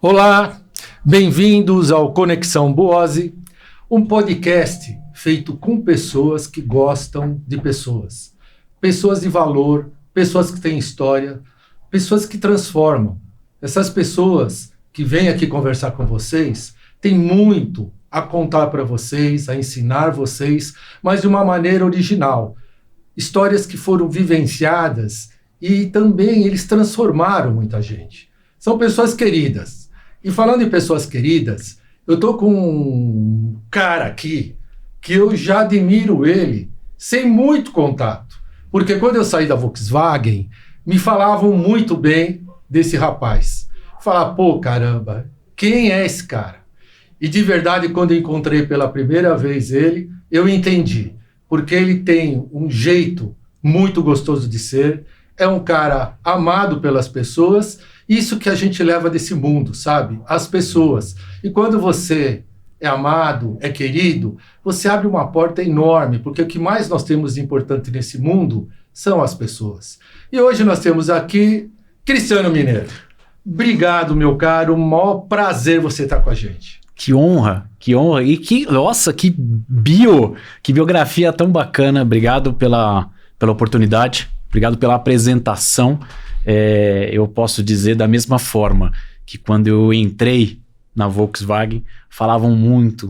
Olá, bem-vindos ao Conexão Boose, um podcast feito com pessoas que gostam de pessoas. Pessoas de valor, pessoas que têm história, pessoas que transformam. Essas pessoas que vêm aqui conversar com vocês têm muito a contar para vocês, a ensinar vocês, mas de uma maneira original. Histórias que foram vivenciadas e também eles transformaram muita gente. São pessoas queridas. E falando em pessoas queridas, eu estou com um cara aqui que eu já admiro ele sem muito contato. Porque quando eu saí da Volkswagen, me falavam muito bem desse rapaz. Falar, pô, caramba, quem é esse cara? E de verdade, quando eu encontrei pela primeira vez ele, eu entendi. Porque ele tem um jeito muito gostoso de ser, é um cara amado pelas pessoas. Isso que a gente leva desse mundo, sabe? As pessoas. E quando você é amado, é querido, você abre uma porta enorme, porque o que mais nós temos de importante nesse mundo são as pessoas. E hoje nós temos aqui Cristiano Mineiro. Obrigado, meu caro. O maior prazer você estar com a gente. Que honra, que honra. E nossa, que biografia tão bacana. Obrigado pela oportunidade. Obrigado pela apresentação. Eu posso dizer da mesma forma que quando eu entrei na Volkswagen, falavam muito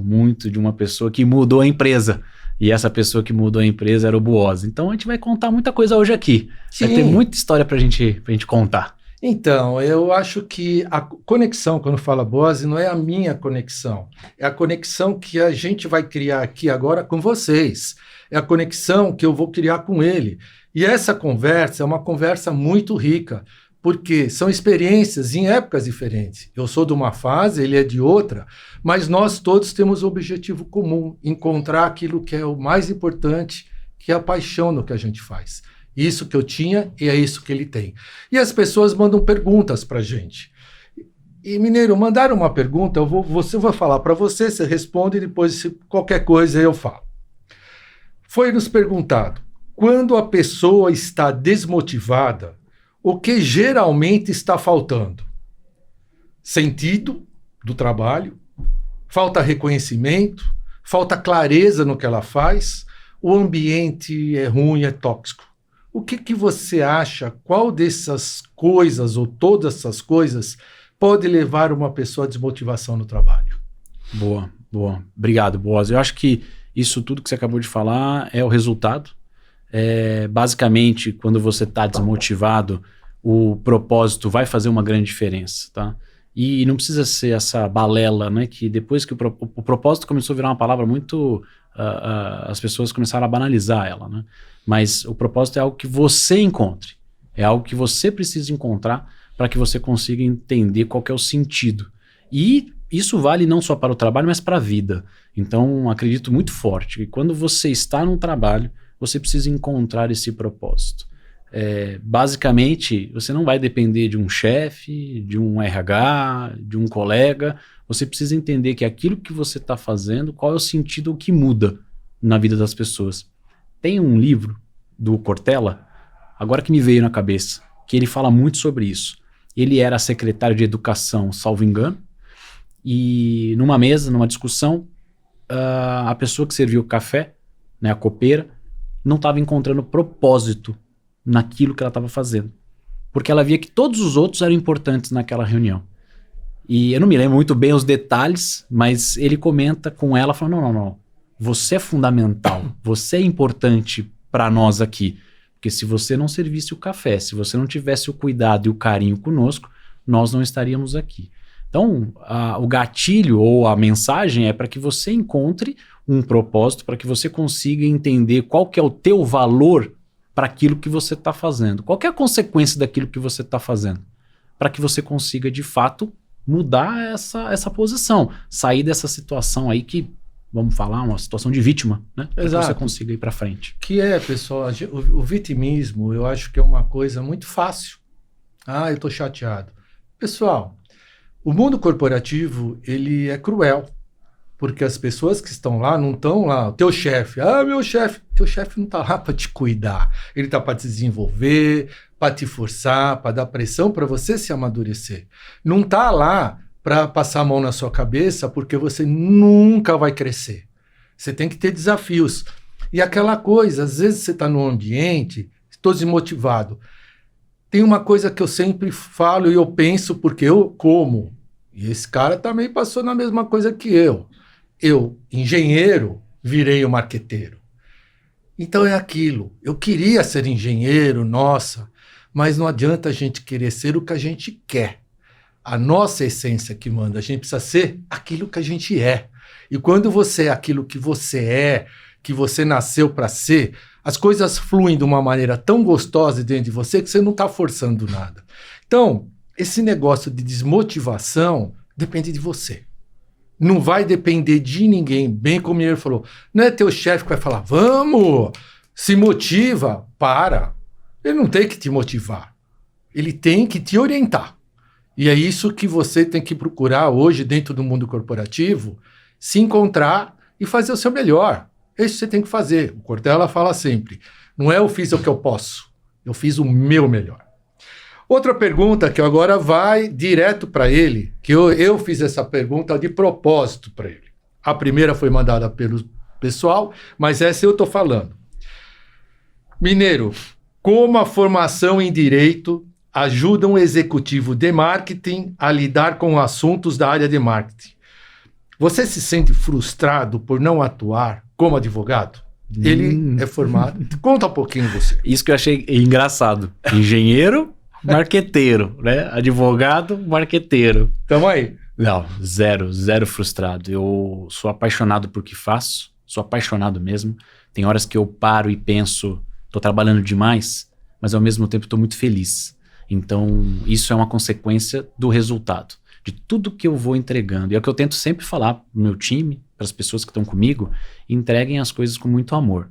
de uma pessoa que mudou a empresa. E essa pessoa que mudou a empresa era o Boose. Então a gente vai contar muita coisa hoje aqui. Sim. Vai ter muita história pra gente contar. Então, eu acho que a conexão, quando fala Boose, não é a minha conexão. É a conexão que a gente vai criar aqui agora com vocês. É a conexão que eu vou criar com ele. E essa conversa é uma conversa muito rica, porque são experiências em épocas diferentes. Eu sou de uma fase, ele é de outra, mas nós todos temos um objetivo comum, encontrar aquilo que é o mais importante, que é a paixão no que a gente faz. Isso que eu tinha e é isso que ele tem. E as pessoas mandam perguntas para a gente. E, Mineiro, mandaram uma pergunta, eu vou falar para você, você responde e depois, se qualquer coisa, eu falo. Foi nos perguntado, quando a pessoa está desmotivada, o que geralmente está faltando? Sentido do trabalho, falta reconhecimento, falta clareza no que ela faz, o ambiente é ruim, é tóxico. O que você acha, qual dessas coisas ou todas essas coisas pode levar uma pessoa à desmotivação no trabalho? Boa. Obrigado, Boose. Eu acho que isso tudo que você acabou de falar é o resultado. Basicamente, quando você está desmotivado, o propósito vai fazer uma grande diferença, tá? E não precisa ser essa balela, né? Que depois que o propósito começou a virar uma palavra muito... as pessoas começaram a banalizar ela, né? Mas o propósito é algo que você encontre. É algo que você precisa encontrar para que você consiga entender qual que é o sentido. E isso vale não só para o trabalho, mas para a vida. Então, acredito muito forte que quando você está num trabalho, você precisa encontrar esse propósito. Basicamente, você não vai depender de um chefe, de um RH, de um colega. Você precisa entender que aquilo que você está fazendo, qual é o sentido que muda na vida das pessoas. Tem um livro do Cortella, agora que me veio na cabeça, que ele fala muito sobre isso. Ele era secretário de Educação, salvo engano, e numa mesa, numa discussão, a pessoa que serviu o café, né, a copeira, não estava encontrando propósito naquilo que ela estava fazendo. Porque ela via que todos os outros eram importantes naquela reunião. E eu não me lembro muito bem os detalhes, mas ele comenta com ela, falando, não, você é fundamental, você é importante para nós aqui. Porque se você não servisse o café, se você não tivesse o cuidado e o carinho conosco, nós não estaríamos aqui. Então, o gatilho ou a mensagem é para que você encontre um propósito, para que você consiga entender qual que é o teu valor para aquilo que você está fazendo. Qual que é a consequência daquilo que você está fazendo? Para que você consiga, de fato, mudar essa posição. Sair dessa situação aí que, vamos falar, uma situação de vítima, né? Para que você consiga ir para frente. Que pessoal, o vitimismo, eu acho que é uma coisa muito fácil. Eu estou chateado. Pessoal, o mundo corporativo, ele é cruel. Porque as pessoas que estão lá não estão lá. O teu chefe, meu chefe. Teu chefe não está lá para te cuidar. Ele está para te desenvolver, para te forçar, para dar pressão para você se amadurecer. Não está lá para passar a mão na sua cabeça, porque você nunca vai crescer. Você tem que ter desafios. E aquela coisa, às vezes você está num ambiente, estou desmotivado. Tem uma coisa que eu sempre falo e eu penso, porque eu como, e esse cara também passou na mesma coisa que eu. Eu, engenheiro, virei o marqueteiro. Então é aquilo. Eu queria ser engenheiro, nossa, mas não adianta a gente querer ser o que a gente quer. A nossa essência que manda, a gente precisa ser aquilo que a gente é. E quando você é aquilo que você é, que você nasceu para ser, as coisas fluem de uma maneira tão gostosa dentro de você que você não está forçando nada. Então, esse negócio de desmotivação depende de você. Não vai depender de ninguém, bem como ele falou. Não é teu chefe que vai falar, vamos, se motiva, para. Ele não tem que te motivar. Ele tem que te orientar. E é isso que você tem que procurar hoje dentro do mundo corporativo, se encontrar e fazer o seu melhor. É isso que você tem que fazer. O Cortella fala sempre, não é eu fiz o que eu posso, eu fiz o meu melhor. Outra pergunta que agora vai direto para ele, que eu fiz essa pergunta de propósito para ele. A primeira foi mandada pelo pessoal, mas essa eu estou falando. Mineiro, como a formação em Direito ajuda um executivo de marketing a lidar com assuntos da área de marketing? Você se sente frustrado por não atuar como advogado? Ele é formado. Conta um pouquinho você. Isso que eu achei engraçado. Engenheiro, marqueteiro, né? Advogado, marqueteiro. Tamo aí. Não, zero frustrado. Eu sou apaixonado por que faço, sou apaixonado mesmo. Tem horas que eu paro e penso, tô trabalhando demais, mas ao mesmo tempo tô muito feliz. Então, isso é uma consequência do resultado, de tudo que eu vou entregando. E é o que eu tento sempre falar pro meu time, para as pessoas que estão comigo, entreguem as coisas com muito amor.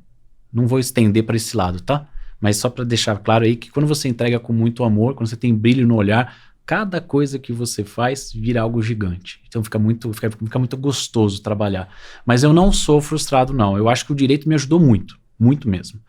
Não vou estender para esse lado, tá? Mas só para deixar claro aí que quando você entrega com muito amor, quando você tem brilho no olhar, cada coisa que você faz vira algo gigante. Então fica muito gostoso trabalhar. Mas eu não sou frustrado, não. Eu acho que o direito me ajudou muito, muito mesmo.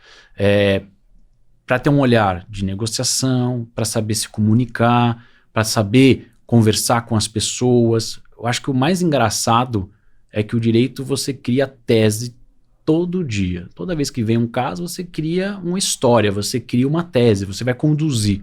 Para ter um olhar de negociação, para saber se comunicar, para saber conversar com as pessoas. Eu acho que o mais engraçado é que o direito você cria tese todo dia. Toda vez que vem um caso, você cria uma história, você cria uma tese, você vai conduzir.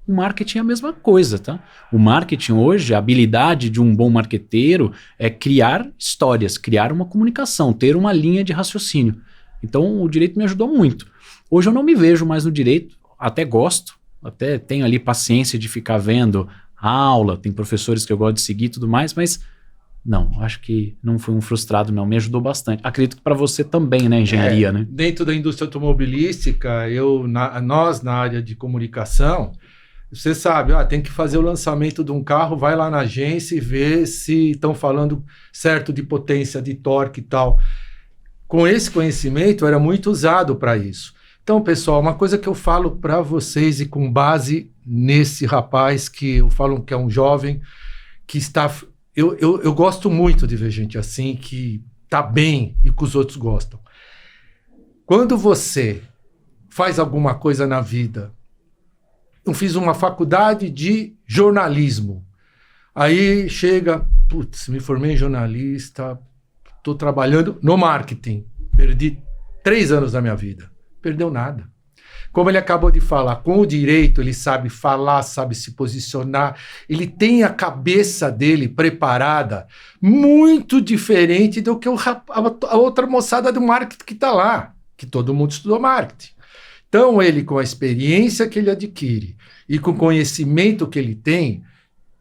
O marketing é a mesma coisa, tá? O marketing hoje, a habilidade de um bom marqueteiro é criar histórias, criar uma comunicação, ter uma linha de raciocínio. Então, o direito me ajudou muito. Hoje eu não me vejo mais no direito, até gosto, até tenho ali paciência de ficar vendo aula, tem professores que eu gosto de seguir e tudo mais, mas não, acho que não fui um frustrado não, me ajudou bastante. Acredito que para você também, né, engenharia, né? Dentro da indústria automobilística, nós na área de comunicação, você sabe, tem que fazer o lançamento de um carro, vai lá na agência e vê se estão falando certo de potência, de torque e tal. Com esse conhecimento, era muito usado para isso. Então, pessoal, uma coisa que eu falo para vocês e com base nesse rapaz que eu falo que é um jovem que está... Eu gosto muito de ver gente assim, que está bem e que os outros gostam. Quando você faz alguma coisa na vida, eu fiz uma faculdade de jornalismo. Aí chega, putz, me formei em jornalista, estou trabalhando no marketing. Perdi 3 anos da minha vida. Perdeu nada. Como ele acabou de falar, com o direito ele sabe falar, sabe se posicionar, ele tem a cabeça dele preparada muito diferente do que a outra moçada do marketing que está lá, que todo mundo estudou marketing. Então ele, com a experiência que ele adquire e com o conhecimento que ele tem,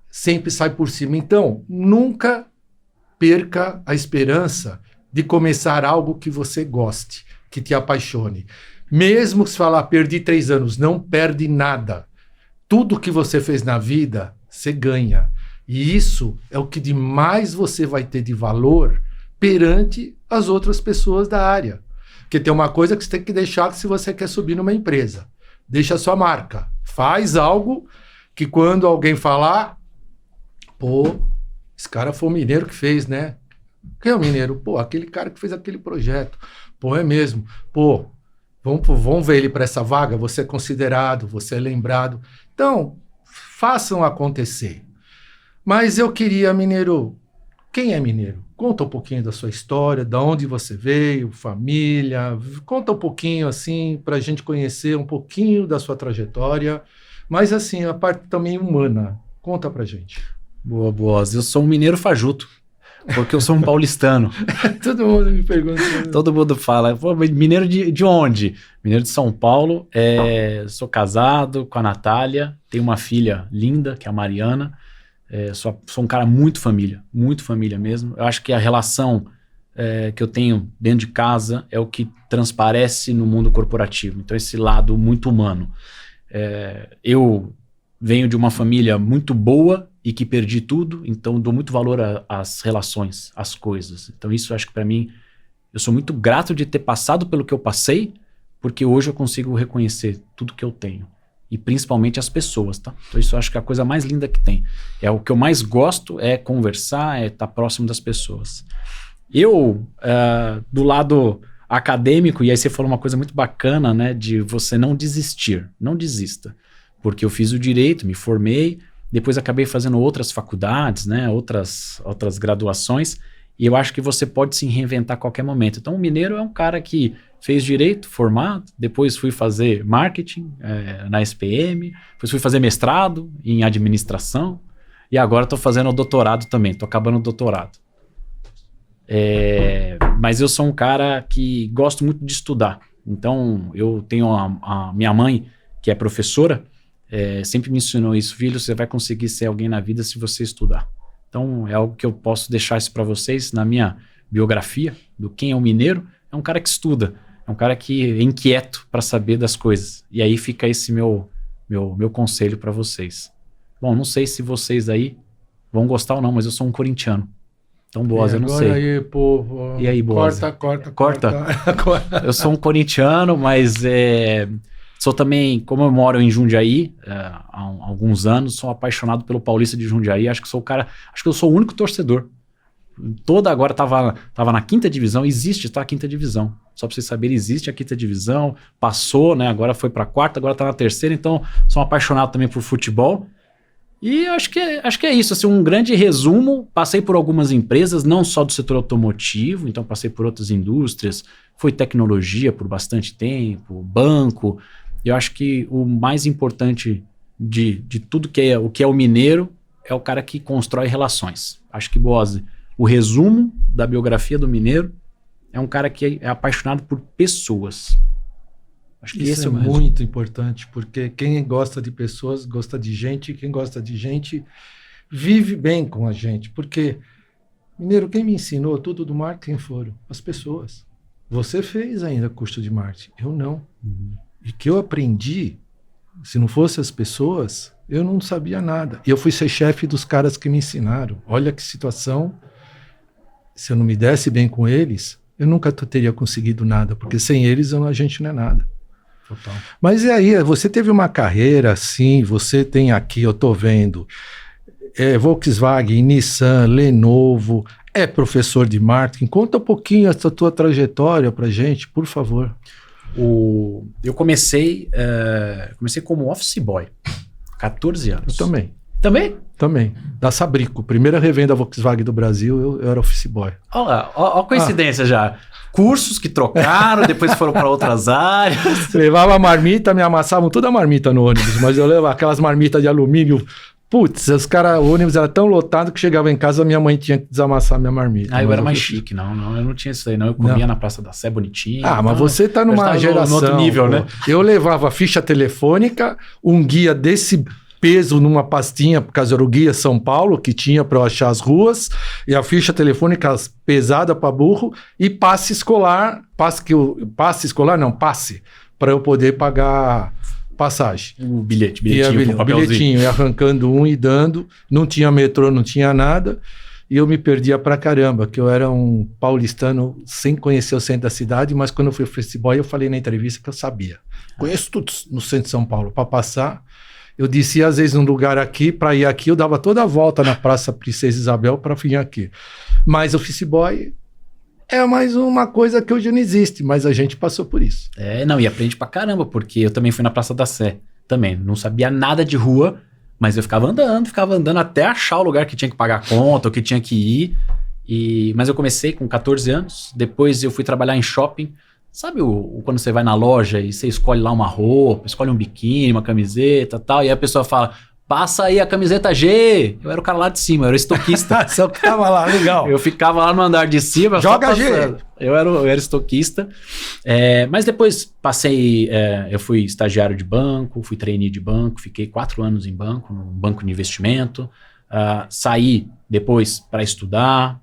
sempre sai por cima. Então, nunca perca a esperança de começar algo que você goste, que te apaixone. Mesmo se falar, perdi 3 anos, não perde nada. Tudo que você fez na vida, você ganha. E isso é o que de mais você vai ter de valor perante as outras pessoas da área. Porque tem uma coisa que você tem que deixar se você quer subir numa empresa. Deixa a sua marca. Faz algo que quando alguém falar, pô, esse cara foi o mineiro que fez, né? Quem é o mineiro? Pô, aquele cara que fez aquele projeto. Pô, é mesmo. Pô, vamos ver ele para essa vaga, você é considerado, você é lembrado. Então, façam acontecer. Mas eu queria, Mineiro, quem é Mineiro? Conta um pouquinho da sua história, da onde você veio, família, conta um pouquinho assim, para a gente conhecer um pouquinho da sua trajetória, mas assim, a parte também humana, conta pra gente. Boa, Boaz. Eu sou um mineiro fajuto, porque eu sou um paulistano. Todo mundo me pergunta. Todo mundo fala, pô, mineiro de onde? Mineiro de São Paulo, sou casado com a Natália, tenho uma filha linda, que é a Mariana, sou um cara muito família mesmo. Eu acho que a relação que eu tenho dentro de casa é o que transparece no mundo corporativo, então esse lado muito humano. Eu venho de uma família muito boa e que perdi tudo, então dou muito valor às relações, às coisas. Então isso eu acho que para mim, eu sou muito grato de ter passado pelo que eu passei, porque hoje eu consigo reconhecer tudo que eu tenho. E principalmente as pessoas, tá? Então isso eu acho que é a coisa mais linda que tem. O que eu mais gosto é conversar, é estar próximo das pessoas. Eu, do lado acadêmico, e aí você falou uma coisa muito bacana, né? De você não desistir, não desista. Porque eu fiz o direito, me formei, depois acabei fazendo outras faculdades, né, outras graduações, e eu acho que você pode se reinventar a qualquer momento. Então o mineiro é um cara que fez direito, formado, depois fui fazer marketing na SPM, depois fui fazer mestrado em administração, e agora estou fazendo o doutorado também, estou acabando o doutorado. Mas eu sou um cara que gosto muito de estudar. Então eu tenho a minha mãe, que é professora, sempre me ensinou isso, filho, você vai conseguir ser alguém na vida se você estudar. Então é algo que eu posso deixar isso para vocês na minha biografia do quem é o mineiro. É um cara que estuda, é um cara que é inquieto para saber das coisas. E aí fica esse meu conselho para vocês. Bom, não sei se vocês aí vão gostar ou não, mas eu sou um corintiano. Então, Boaz, eu não sei. Aí, povo. E aí, Boaz? Corta. Eu sou um corintiano, mas sou também, como eu moro em Jundiaí há alguns anos, sou apaixonado pelo Paulista de Jundiaí. Acho que eu sou o único torcedor. Agora tava na quinta divisão, existe, tá? A quinta divisão. Só pra vocês saberem, existe a quinta divisão, passou, né? Agora foi pra quarta, agora tá na terceira, então sou apaixonado também por futebol. E acho que é isso, assim, um grande resumo. Passei por algumas empresas, não só do setor automotivo, então passei por outras indústrias, foi tecnologia por bastante tempo, banco. Eu acho que o mais importante de tudo o que é o mineiro é o cara que constrói relações. Acho que, Boaz, o resumo da biografia do mineiro é um cara que é apaixonado por pessoas. Acho que isso é muito importante, porque quem gosta de pessoas gosta de gente, e quem gosta de gente vive bem com a gente. Porque, mineiro, quem me ensinou tudo do marketing foram as pessoas. Você fez ainda curso de marketing, eu não. E que eu aprendi, se não fosse as pessoas, eu não sabia nada. E eu fui ser chefe dos caras que me ensinaram. Olha que situação. Se eu não me desse bem com eles, eu nunca teria conseguido nada, porque sem eles a gente não é nada. Total. Mas e aí, você teve uma carreira assim, você tem aqui, eu tô vendo, Volkswagen, Nissan, Lenovo, é professor de marketing. Conta um pouquinho essa tua trajetória pra gente, por favor. Eu comecei como office boy, 14 anos. Eu também. Também? Também. Da Sabrico, primeira revenda Volkswagen do Brasil, eu era office boy. Olha lá, ó a coincidência já. Cursos que trocaram, depois foram para outras áreas. Levava a marmita, me amassavam toda a marmita no ônibus, mas eu levava aquelas marmitas de alumínio. Putz, o ônibus era tão lotado que chegava em casa, minha mãe tinha que desamassar minha marmita. Eu era mais chique, não, eu não tinha isso aí, não. Eu comia na Praça da Sé bonitinho. Mas você tá numa geração. No outro nível, né? Eu levava ficha telefônica, um guia desse peso numa pastinha, por causa era o guia São Paulo, que tinha para eu achar as ruas, e a ficha telefônica pesada para burro, e passe escolar, para eu poder pagar passagem. O bilhetinho, ia arrancando um e dando, não tinha metrô, não tinha nada, e eu me perdia pra caramba, que eu era um paulistano sem conhecer o centro da cidade, mas quando eu fui office boy, eu falei na entrevista que eu sabia. Conheço tudo no centro de São Paulo, para passar. Eu descia às vezes num lugar aqui, para ir aqui, eu dava toda a volta na Praça Princesa Isabel para vir aqui. Mas office boy é mais uma coisa que hoje não existe, mas a gente passou por isso. E aprende pra caramba, porque eu também fui na Praça da Sé, também, não sabia nada de rua, Mas eu ficava andando até achar o lugar que tinha que pagar a conta, ou que tinha que ir. Mas eu comecei com 14 anos, depois eu fui trabalhar em shopping. Sabe quando você vai na loja e você escolhe lá uma roupa, escolhe um biquíni, uma camiseta e tal, e aí a pessoa fala, passa aí a camiseta G. Eu era o cara lá de cima, eu era estoquista. Só que tava lá, legal. Eu ficava lá no andar de cima. Joga G! Eu era estoquista. Mas depois eu fui estagiário de banco, fui trainee de banco, fiquei 4 anos em banco, num banco de investimento. Saí depois para estudar,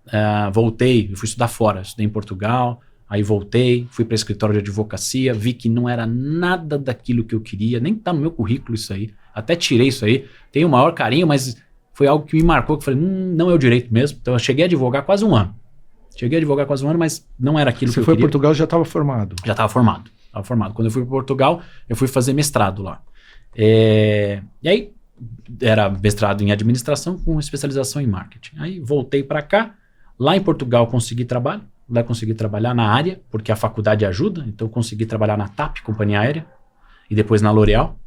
voltei, eu fui estudar fora, estudei em Portugal. Aí voltei, fui para escritório de advocacia, vi que não era nada daquilo que eu queria, nem tá no meu currículo isso aí. Até tirei isso aí, tenho o maior carinho, mas foi algo que me marcou, que eu falei, não é o direito mesmo. Então eu cheguei a advogar quase um ano. Mas não era aquilo que eu queria. Você foi para Portugal e já estava formado? Já estava formado. Quando eu fui para Portugal, eu fui fazer mestrado lá. E aí, era mestrado em administração com especialização em marketing. Aí voltei para cá, lá em Portugal consegui trabalho. Lá consegui trabalhar na área, porque a faculdade ajuda. Então eu consegui trabalhar na TAP, companhia aérea, e depois na L'Oréal,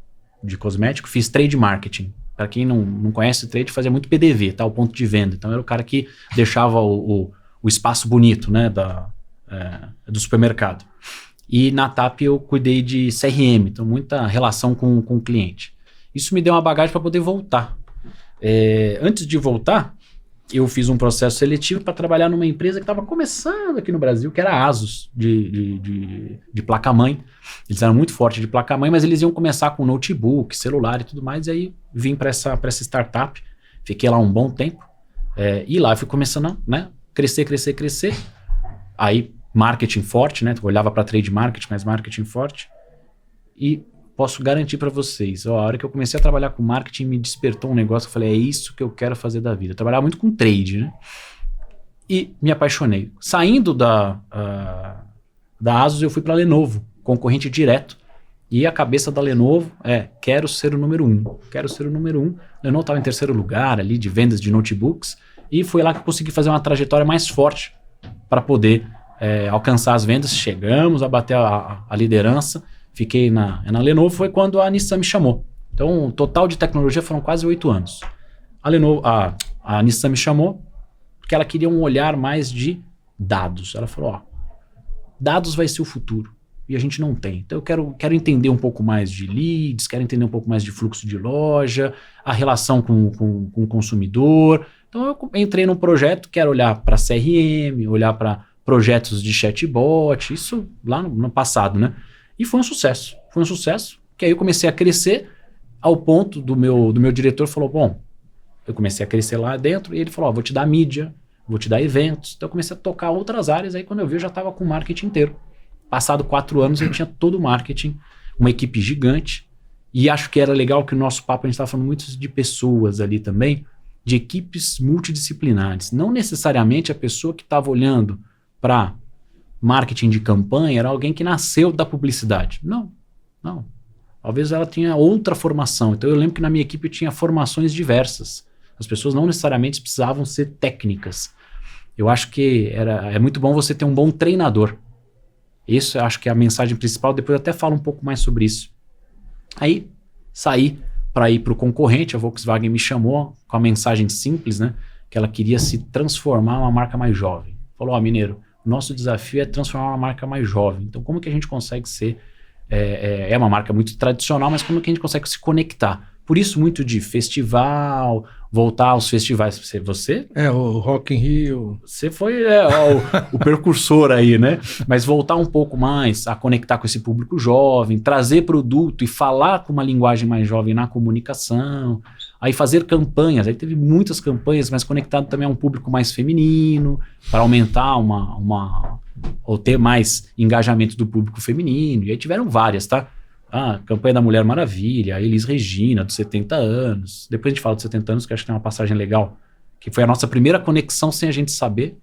de cosmético. Fiz trade marketing. Para quem não conhece trade, fazia muito PDV, tá? O ponto de venda. Então era o cara que deixava o espaço bonito, né, do supermercado. E na TAP eu cuidei de CRM, então muita relação com o cliente. Isso me deu uma bagagem para poder voltar. Antes de voltar, eu fiz um processo seletivo para trabalhar numa empresa que estava começando aqui no Brasil, que era a Asus, de placa-mãe. Eles eram muito fortes de placa-mãe, mas eles iam começar com notebook, celular e tudo mais. E aí vim para essa startup, fiquei lá um bom tempo. E lá eu fui começando, né, crescer. Aí marketing forte, né? Tu olhava para trade marketing, mas marketing forte. E posso garantir para vocês, a hora que eu comecei a trabalhar com marketing, me despertou um negócio, eu falei, é isso que eu quero fazer da vida. Eu trabalhava muito com trade, né? E me apaixonei. Saindo da Asus, eu fui para a Lenovo, concorrente direto. E a cabeça da Lenovo quero ser o número 1. Lenovo estava em terceiro lugar ali de vendas de notebooks. E foi lá que eu consegui fazer uma trajetória mais forte para poder alcançar as vendas. Chegamos a bater a liderança. Fiquei na Lenovo, foi quando a Nissan me chamou. Então, o total de tecnologia foram quase 8 anos. A Nissan me chamou porque ela queria um olhar mais de dados. Ela falou, dados vai ser o futuro. E a gente não tem. Então, eu quero entender um pouco mais de leads, quero entender um pouco mais de fluxo de loja, a relação com o consumidor. Então, eu entrei num projeto, quero olhar para CRM, olhar para projetos de chatbot, isso lá no passado, né? E foi um sucesso, que aí eu comecei a crescer ao ponto do meu diretor falou, bom, eu comecei a crescer lá dentro e ele falou, vou te dar mídia, vou te dar eventos, então eu comecei a tocar outras áreas, aí quando eu vi eu já estava com o marketing inteiro. Passado 4 anos eu tinha todo o marketing, uma equipe gigante, e acho que era legal que o nosso papo, a gente estava falando muito de pessoas ali também, de equipes multidisciplinares, não necessariamente a pessoa que estava olhando para marketing de campanha era alguém que nasceu da publicidade. Não. Talvez ela tinha outra formação. Então eu lembro que na minha equipe tinha formações diversas. As pessoas não necessariamente precisavam ser técnicas. Eu acho que é muito bom você ter um bom treinador. Isso eu acho que é a mensagem principal. Depois eu até falo um pouco mais sobre isso. Aí saí para ir para o concorrente. A Volkswagen me chamou com a mensagem simples, né? Que ela queria se transformar em uma marca mais jovem. Falou, mineiro, nosso desafio é transformar uma marca mais jovem. Então, como que a gente consegue ser... É uma marca muito tradicional, mas como que a gente consegue se conectar? Por isso, muito de festival, voltar aos festivais. Você? O Rock in Rio. Você foi o precursor aí, né? Mas voltar um pouco mais a conectar com esse público jovem, trazer produto e falar com uma linguagem mais jovem na comunicação. Aí fazer campanhas, aí teve muitas campanhas, mas conectado também a um público mais feminino, para aumentar ou ter mais engajamento do público feminino. E aí tiveram várias, tá? A campanha da Mulher Maravilha, a Elis Regina, dos 70 anos. Depois a gente fala dos 70 anos, que acho que tem uma passagem legal, que foi a nossa primeira conexão sem a gente saber.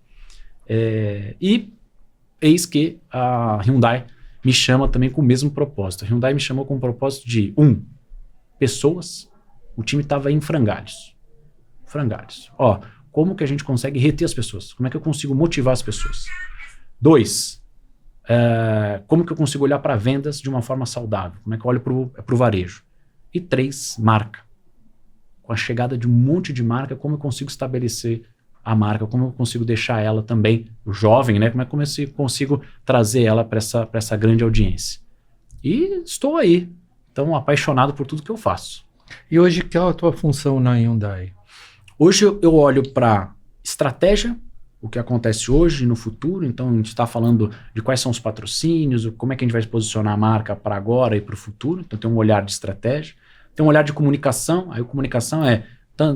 E eis que a Hyundai me chama também com o mesmo propósito. A Hyundai me chamou com o propósito de, pessoas. O time estava em frangalhos. Como que a gente consegue reter as pessoas? Como é que eu consigo motivar as pessoas? 2, como que eu consigo olhar para vendas de uma forma saudável? Como é que eu olho para o varejo? E 3, marca. com a chegada de um monte de marca, como eu consigo estabelecer a marca, como eu consigo deixar ela também jovem, né? Como é que eu consigo trazer ela para essa grande audiência. E estou aí, então apaixonado por tudo que eu faço. E hoje, qual é a tua função na Hyundai? Hoje eu olho para estratégia, o que acontece hoje e no futuro. Então a gente está falando de quais são os patrocínios, como é que a gente vai se posicionar a marca para agora e para o futuro. Então tem um olhar de estratégia, tem um olhar de comunicação. Aí a comunicação é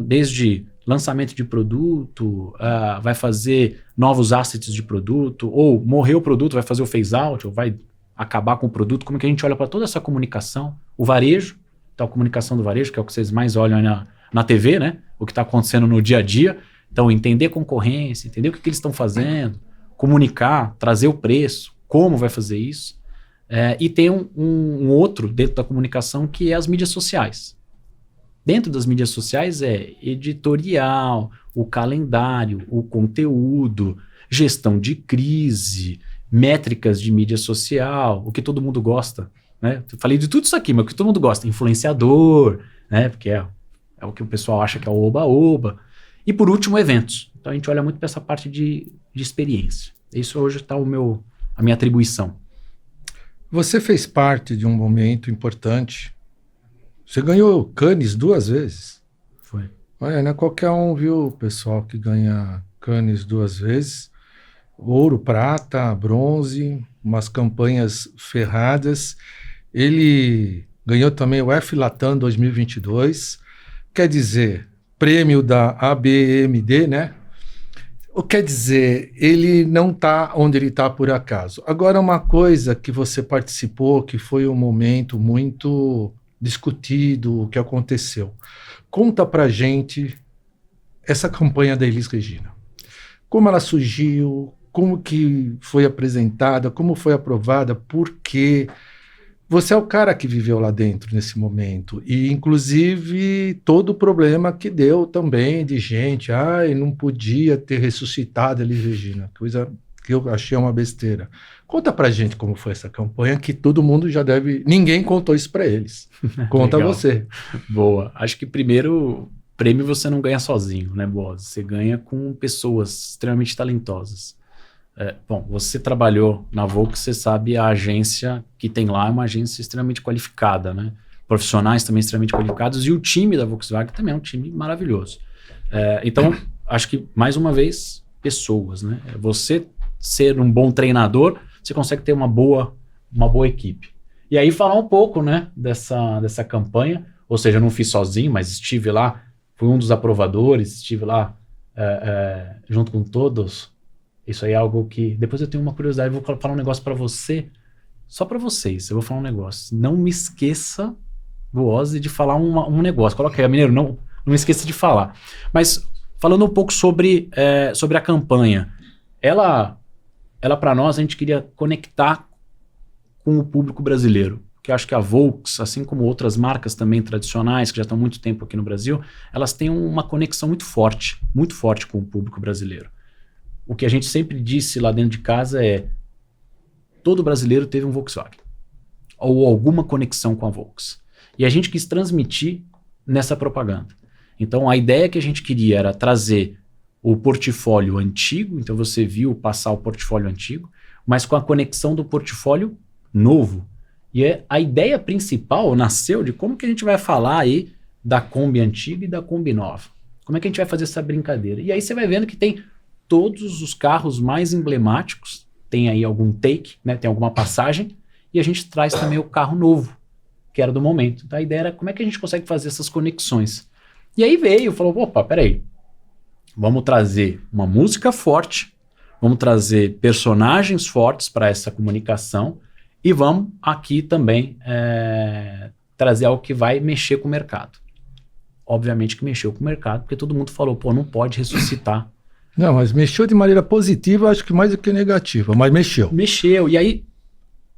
desde lançamento de produto, vai fazer novos assets de produto, ou morreu o produto, vai fazer o phase out, ou vai acabar com o produto. Como é que a gente olha para toda essa comunicação? O varejo, então a comunicação do varejo, que é o que vocês mais olham na TV, né? O que está acontecendo no dia a dia. Então entender concorrência, entender o que eles estão fazendo, comunicar, trazer o preço, como vai fazer isso. E tem um outro dentro da comunicação que é as mídias sociais. Dentro das mídias sociais é editorial, o calendário, o conteúdo, gestão de crise, métricas de mídia social, o que todo mundo gosta, né? Eu falei de tudo isso aqui, mas o que todo mundo gosta, influenciador, né? Porque é o que o pessoal acha que é o oba-oba. E por último, eventos. Então a gente olha muito para essa parte de experiência. Isso hoje está a minha atribuição. Você fez parte de um momento importante. Você ganhou Cannes 2 vezes. Foi. Olha, não é qualquer um, viu, pessoal, que ganha Cannes 2 vezes. Ouro, prata, bronze, umas campanhas ferradas. Ele ganhou também o F-Latam 2022. Quer dizer, prêmio da ABMD, né? Quer dizer, ele não está onde ele está por acaso. Agora, uma coisa que você participou, que foi um momento muito discutido, o que aconteceu. Conta pra gente essa campanha da Elis Regina. Como ela surgiu, como que foi apresentada, como foi aprovada, por quê? Você é o cara que viveu lá dentro nesse momento. E, inclusive, todo o problema que deu também de gente. Não podia ter ressuscitado a Elis Regina. Coisa que eu achei uma besteira. Conta pra gente como foi essa campanha, que todo mundo já deve... Ninguém contou isso pra eles. Conta você. Boa. Acho que primeiro, prêmio você não ganha sozinho, né, Boaz? Você ganha com pessoas extremamente talentosas. Bom, você trabalhou na Volks, você sabe a agência que tem lá é uma agência extremamente qualificada, né? Profissionais também extremamente qualificados, e o time da Volkswagen também é um time maravilhoso. Então, acho que, mais uma vez, pessoas, né? Você ser um bom treinador, você consegue ter uma boa equipe. E aí falar um pouco, né, dessa campanha, ou seja, eu não fiz sozinho, mas estive lá, fui um dos aprovadores, estive lá junto com todos. Isso aí é algo que... Depois eu tenho uma curiosidade, vou falar um negócio para você, só para vocês, eu vou falar um negócio. Não me esqueça, Boaz, de falar um negócio. Coloca aí, Mineiro, não me esqueça de falar. Mas falando um pouco sobre a campanha, ela para nós, a gente queria conectar com o público brasileiro. Porque eu acho que a Volks, assim como outras marcas também tradicionais, que já estão há muito tempo aqui no Brasil, elas têm uma conexão muito forte com o público brasileiro. O que a gente sempre disse lá dentro de casa é: todo brasileiro teve um Volkswagen, ou alguma conexão com a Volks. E a gente quis transmitir nessa propaganda. Então a ideia que a gente queria era trazer o portfólio antigo, então você viu passar o portfólio antigo, mas com a conexão do portfólio novo. E a ideia principal nasceu de como que a gente vai falar aí da Kombi antiga e da Kombi nova. Como é que a gente vai fazer essa brincadeira? E aí você vai vendo que tem todos os carros mais emblemáticos, tem aí algum take, né, tem alguma passagem, e a gente traz também o carro novo, que era do momento. Então a ideia era como é que a gente consegue fazer essas conexões. E aí falou, opa, peraí, vamos trazer uma música forte, vamos trazer personagens fortes para essa comunicação, e vamos aqui também trazer algo que vai mexer com o mercado. Obviamente que mexeu com o mercado, porque todo mundo falou, não pode ressuscitar. Não, mas mexeu de maneira positiva, acho que mais do que negativa, mas mexeu. Mexeu, e aí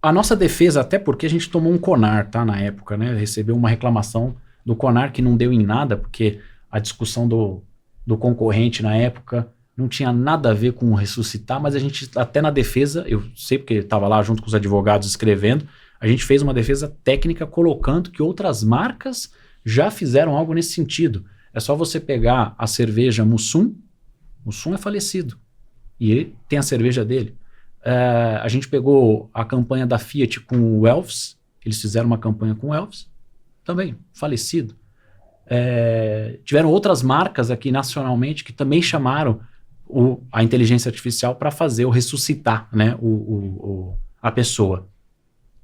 a nossa defesa, até porque a gente tomou um CONAR, tá, na época, né, recebeu uma reclamação do CONAR que não deu em nada, porque a discussão do concorrente na época não tinha nada a ver com ressuscitar, mas a gente até na defesa, eu sei porque estava lá junto com os advogados escrevendo, a gente fez uma defesa técnica colocando que outras marcas já fizeram algo nesse sentido. É só você pegar a cerveja Mussum. Mussum é falecido. E ele tem a cerveja dele. A gente pegou a campanha da Fiat com o Elvis. Eles fizeram uma campanha com o Elvis. Também, falecido. Tiveram outras marcas aqui nacionalmente que também chamaram a inteligência artificial para fazer o ressuscitar, né, a pessoa.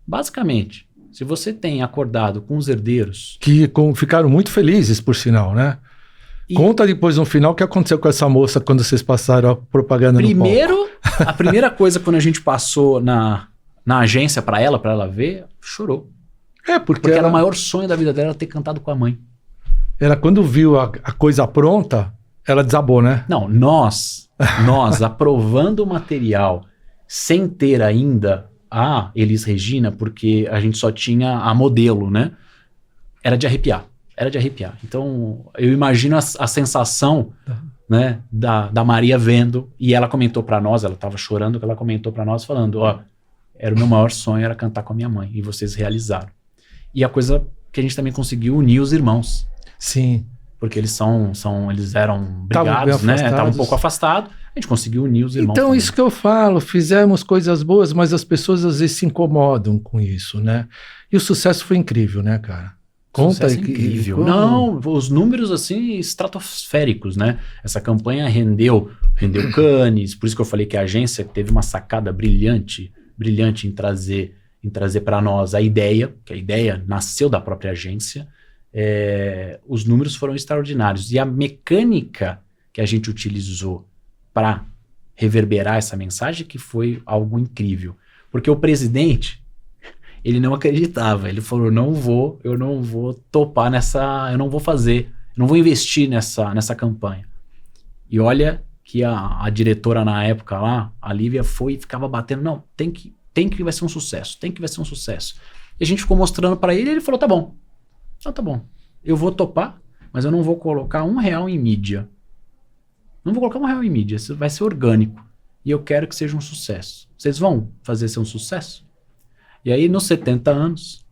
Basicamente, se você tem acordado com os herdeiros... Que ficaram muito felizes, por sinal, né? Conta depois no final o que aconteceu com essa moça quando vocês passaram a propaganda no palco. A primeira coisa, quando a gente passou na agência para ela ver, chorou. Porque era o maior sonho da vida dela ter cantado com a mãe. Ela, quando viu a coisa pronta, ela desabou, né? Não, nós aprovando o material sem ter ainda a Elis Regina, porque a gente só tinha a modelo, né? Era de arrepiar. Então, eu imagino a sensação, né, da Maria vendo, e ela comentou pra nós, ela tava chorando, ela comentou pra nós, falando, era o meu maior sonho, era cantar com a minha mãe, e vocês realizaram. E a coisa que a gente também conseguiu unir os irmãos. Sim. Porque eles eram brigados, né? Estavam um pouco afastados. A gente conseguiu unir os irmãos. Então, também. Isso que eu falo, fizemos coisas boas, mas as pessoas às vezes se incomodam com isso, né? E o sucesso foi incrível, né, cara? Conta aí. Incrível. Não, os números assim estratosféricos, né? Essa campanha rendeu Cannes, por isso que eu falei que a agência teve uma sacada brilhante em trazer para nós a ideia, que a ideia nasceu da própria agência. Os números foram extraordinários. E a mecânica que a gente utilizou para reverberar essa mensagem que foi algo incrível. Porque o presidente, ele não acreditava. Ele falou, eu não vou topar eu não vou fazer, eu não vou investir nessa campanha. E olha que a diretora na época lá, a Lívia, foi e ficava batendo, não, tem que vai ser um sucesso, E a gente ficou mostrando para ele e ele falou, tá bom, eu vou topar, mas eu não vou colocar R$1 em mídia. Não vou colocar R$1 em mídia, isso vai ser orgânico. E eu quero que seja um sucesso. Vocês vão fazer ser um sucesso? E aí, nos 70 anos,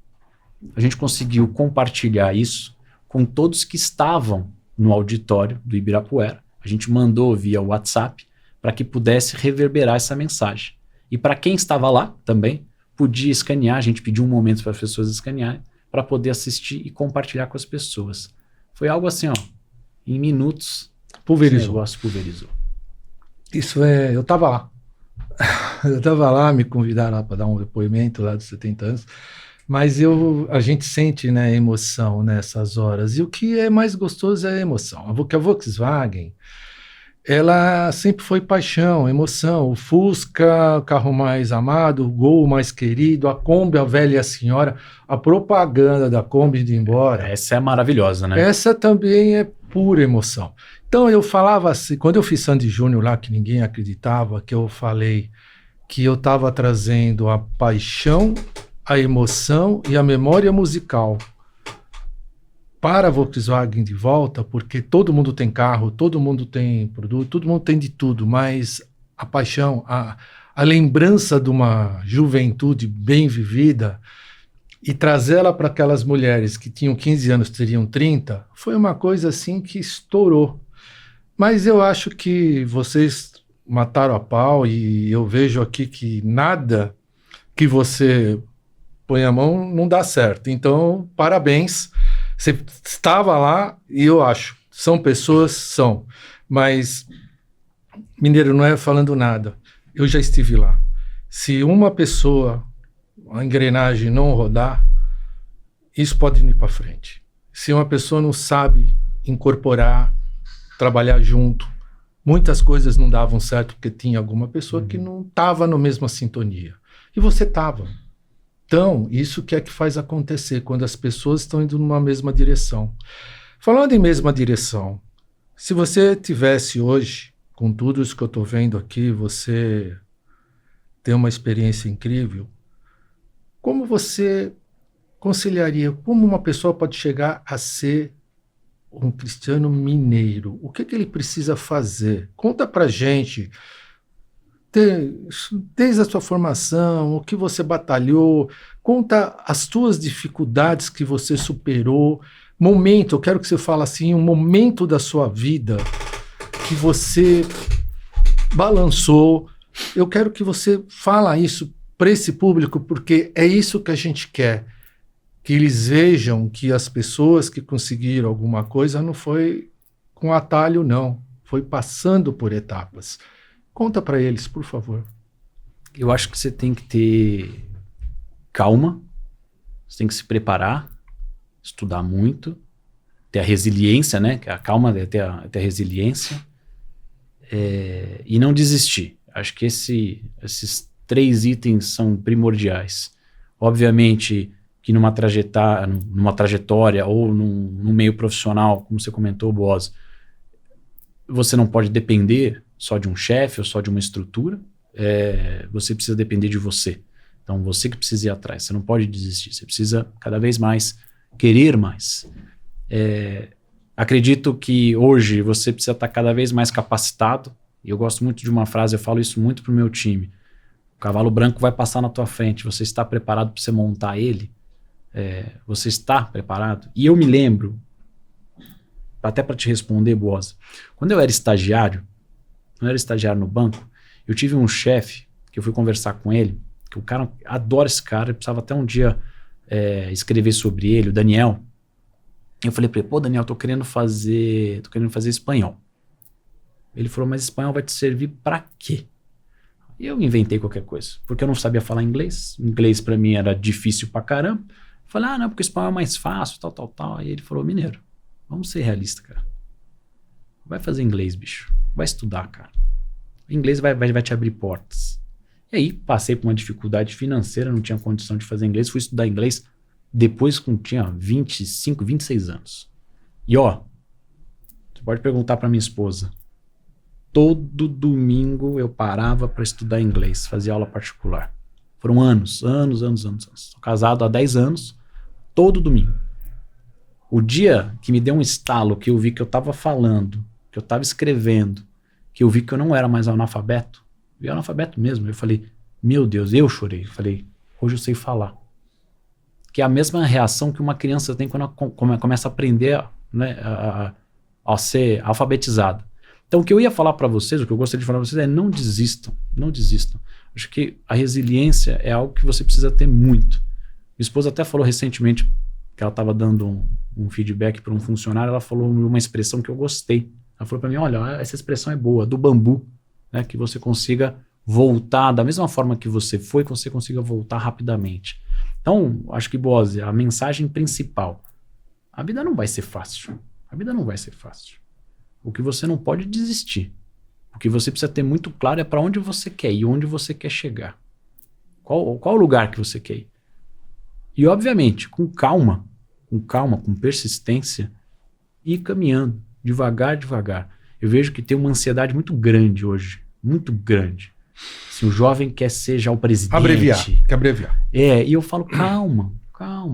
a gente conseguiu compartilhar isso com todos que estavam no auditório do Ibirapuera. A gente mandou via WhatsApp para que pudesse reverberar essa mensagem. E para quem estava lá também, podia escanear, a gente pediu um momento para as pessoas escanearem, para poder assistir e compartilhar com as pessoas. Foi algo assim, em minutos, pulverizou. O negócio pulverizou. Eu estava lá. Me convidaram lá para dar um depoimento lá dos 70 anos, mas a gente sente, né, emoção nessas horas, e o que é mais gostoso é a emoção. A Volkswagen, ela sempre foi paixão, emoção. O Fusca, o carro mais amado, o Gol mais querido, a Kombi, a velha e a senhora, a propaganda da Kombi de ir embora. Essa é maravilhosa, né? Essa também é pura emoção. Então eu falava assim, quando eu fiz Sandy Júnior lá, que ninguém acreditava, que eu falei que eu estava trazendo a paixão, a emoção e a memória musical para a Volkswagen de volta, porque todo mundo tem carro, todo mundo tem produto, todo mundo tem de tudo, mas a paixão, a lembrança de uma juventude bem vivida e trazê-la para aquelas mulheres que tinham 15 anos, teriam 30, foi uma coisa assim que estourou. Mas eu acho que vocês mataram a pau e eu vejo aqui que nada que você põe a mão não dá certo. Então, parabéns. Você estava lá e eu acho, são, mas mineiro não é falando nada. Eu já estive lá. Se uma pessoa, a engrenagem não rodar, isso pode ir para frente. Se uma pessoa não sabe incorporar, trabalhar junto, muitas coisas não davam certo porque tinha alguma pessoa que não estava na mesma sintonia. E você estava. Então, isso que é que faz acontecer, quando as pessoas estão indo numa mesma direção. Falando em mesma direção, se você tivesse hoje, com tudo isso que eu estou vendo aqui, você tem uma experiência incrível, como você conciliaria, como uma pessoa pode chegar a ser um Cristiano Mineiro? O que ele precisa fazer? Conta pra gente, desde a sua formação, o que você batalhou, conta as tuas dificuldades que você superou, momento, eu quero que você fale assim, um momento da sua vida que você balançou. Eu quero que você fala isso para esse público, porque é isso que a gente quer. Que eles vejam que as pessoas que conseguiram alguma coisa não foi com atalho, não. Foi passando por etapas. Conta para eles, por favor. Eu acho que você tem que ter calma, você tem que se preparar, estudar muito, ter a resiliência, né? A calma é ter a resiliência, e não desistir. Acho que esses 3 itens são primordiais. Obviamente que numa trajetória ou num meio profissional, como você comentou, Boaz, você não pode depender só de um chefe ou só de uma estrutura. Você precisa depender de você. Então você que precisa ir atrás, você não pode desistir, você precisa cada vez mais querer mais. Acredito que hoje você precisa estar cada vez mais capacitado, e eu gosto muito de uma frase, eu falo isso muito pro meu time: o cavalo branco vai passar na tua frente, você está preparado para você montar ele? Você está preparado? E eu me lembro, até para te responder, Boaz, quando eu era estagiário no banco, eu tive um chefe que eu fui conversar com ele, que o cara, adora esse cara, eu precisava até um dia escrever sobre ele, o Daniel. Eu falei para ele: pô, Daniel, tô querendo fazer espanhol. Ele falou: mas espanhol vai te servir para quê? E eu inventei qualquer coisa, porque eu não sabia falar inglês. Inglês para mim era difícil pra caramba. Eu falei: não, porque espanhol é mais fácil, tal. Aí ele falou: mineiro, vamos ser realistas, cara. Vai fazer inglês, bicho. Vai estudar, cara. O inglês vai te abrir portas. E aí passei por uma dificuldade financeira, não tinha condição de fazer inglês, fui estudar inglês depois que tinha 25, 26 anos. E ó, você pode perguntar para minha esposa, todo domingo eu parava para estudar inglês, fazia aula particular. Foram anos. Estou casado há 10 anos, todo domingo. O dia que me deu um estalo, que eu vi que eu estava falando, que eu estava escrevendo, que eu vi que eu não era mais analfabeto, eu era analfabeto mesmo, eu falei: meu Deus, eu chorei. Eu falei: hoje eu sei falar. Que é a mesma reação que uma criança tem quando ela começa a aprender, né, a ser alfabetizada. Então o que eu ia falar para vocês, o que eu gostaria de falar para vocês é: não desistam, não desistam. Acho que a resiliência é algo que você precisa ter muito. Minha esposa até falou recentemente que ela estava dando um feedback para um funcionário, ela falou uma expressão que eu gostei. Ela falou para mim: olha, essa expressão é boa, do bambu, né, que você consiga voltar da mesma forma que você foi, que você consiga voltar rapidamente. Então, acho que, Boaz, a mensagem principal: a vida não vai ser fácil. A vida não vai ser fácil. O que você não pode desistir. O que você precisa ter muito claro é para onde você quer ir, onde você quer chegar. Qual o lugar que você quer ir. E, obviamente, com calma, com persistência, ir caminhando, devagar. Eu vejo que tem uma ansiedade muito grande hoje, muito grande. Se o jovem quer ser já o presidente... Quer abreviar. E eu falo: calma,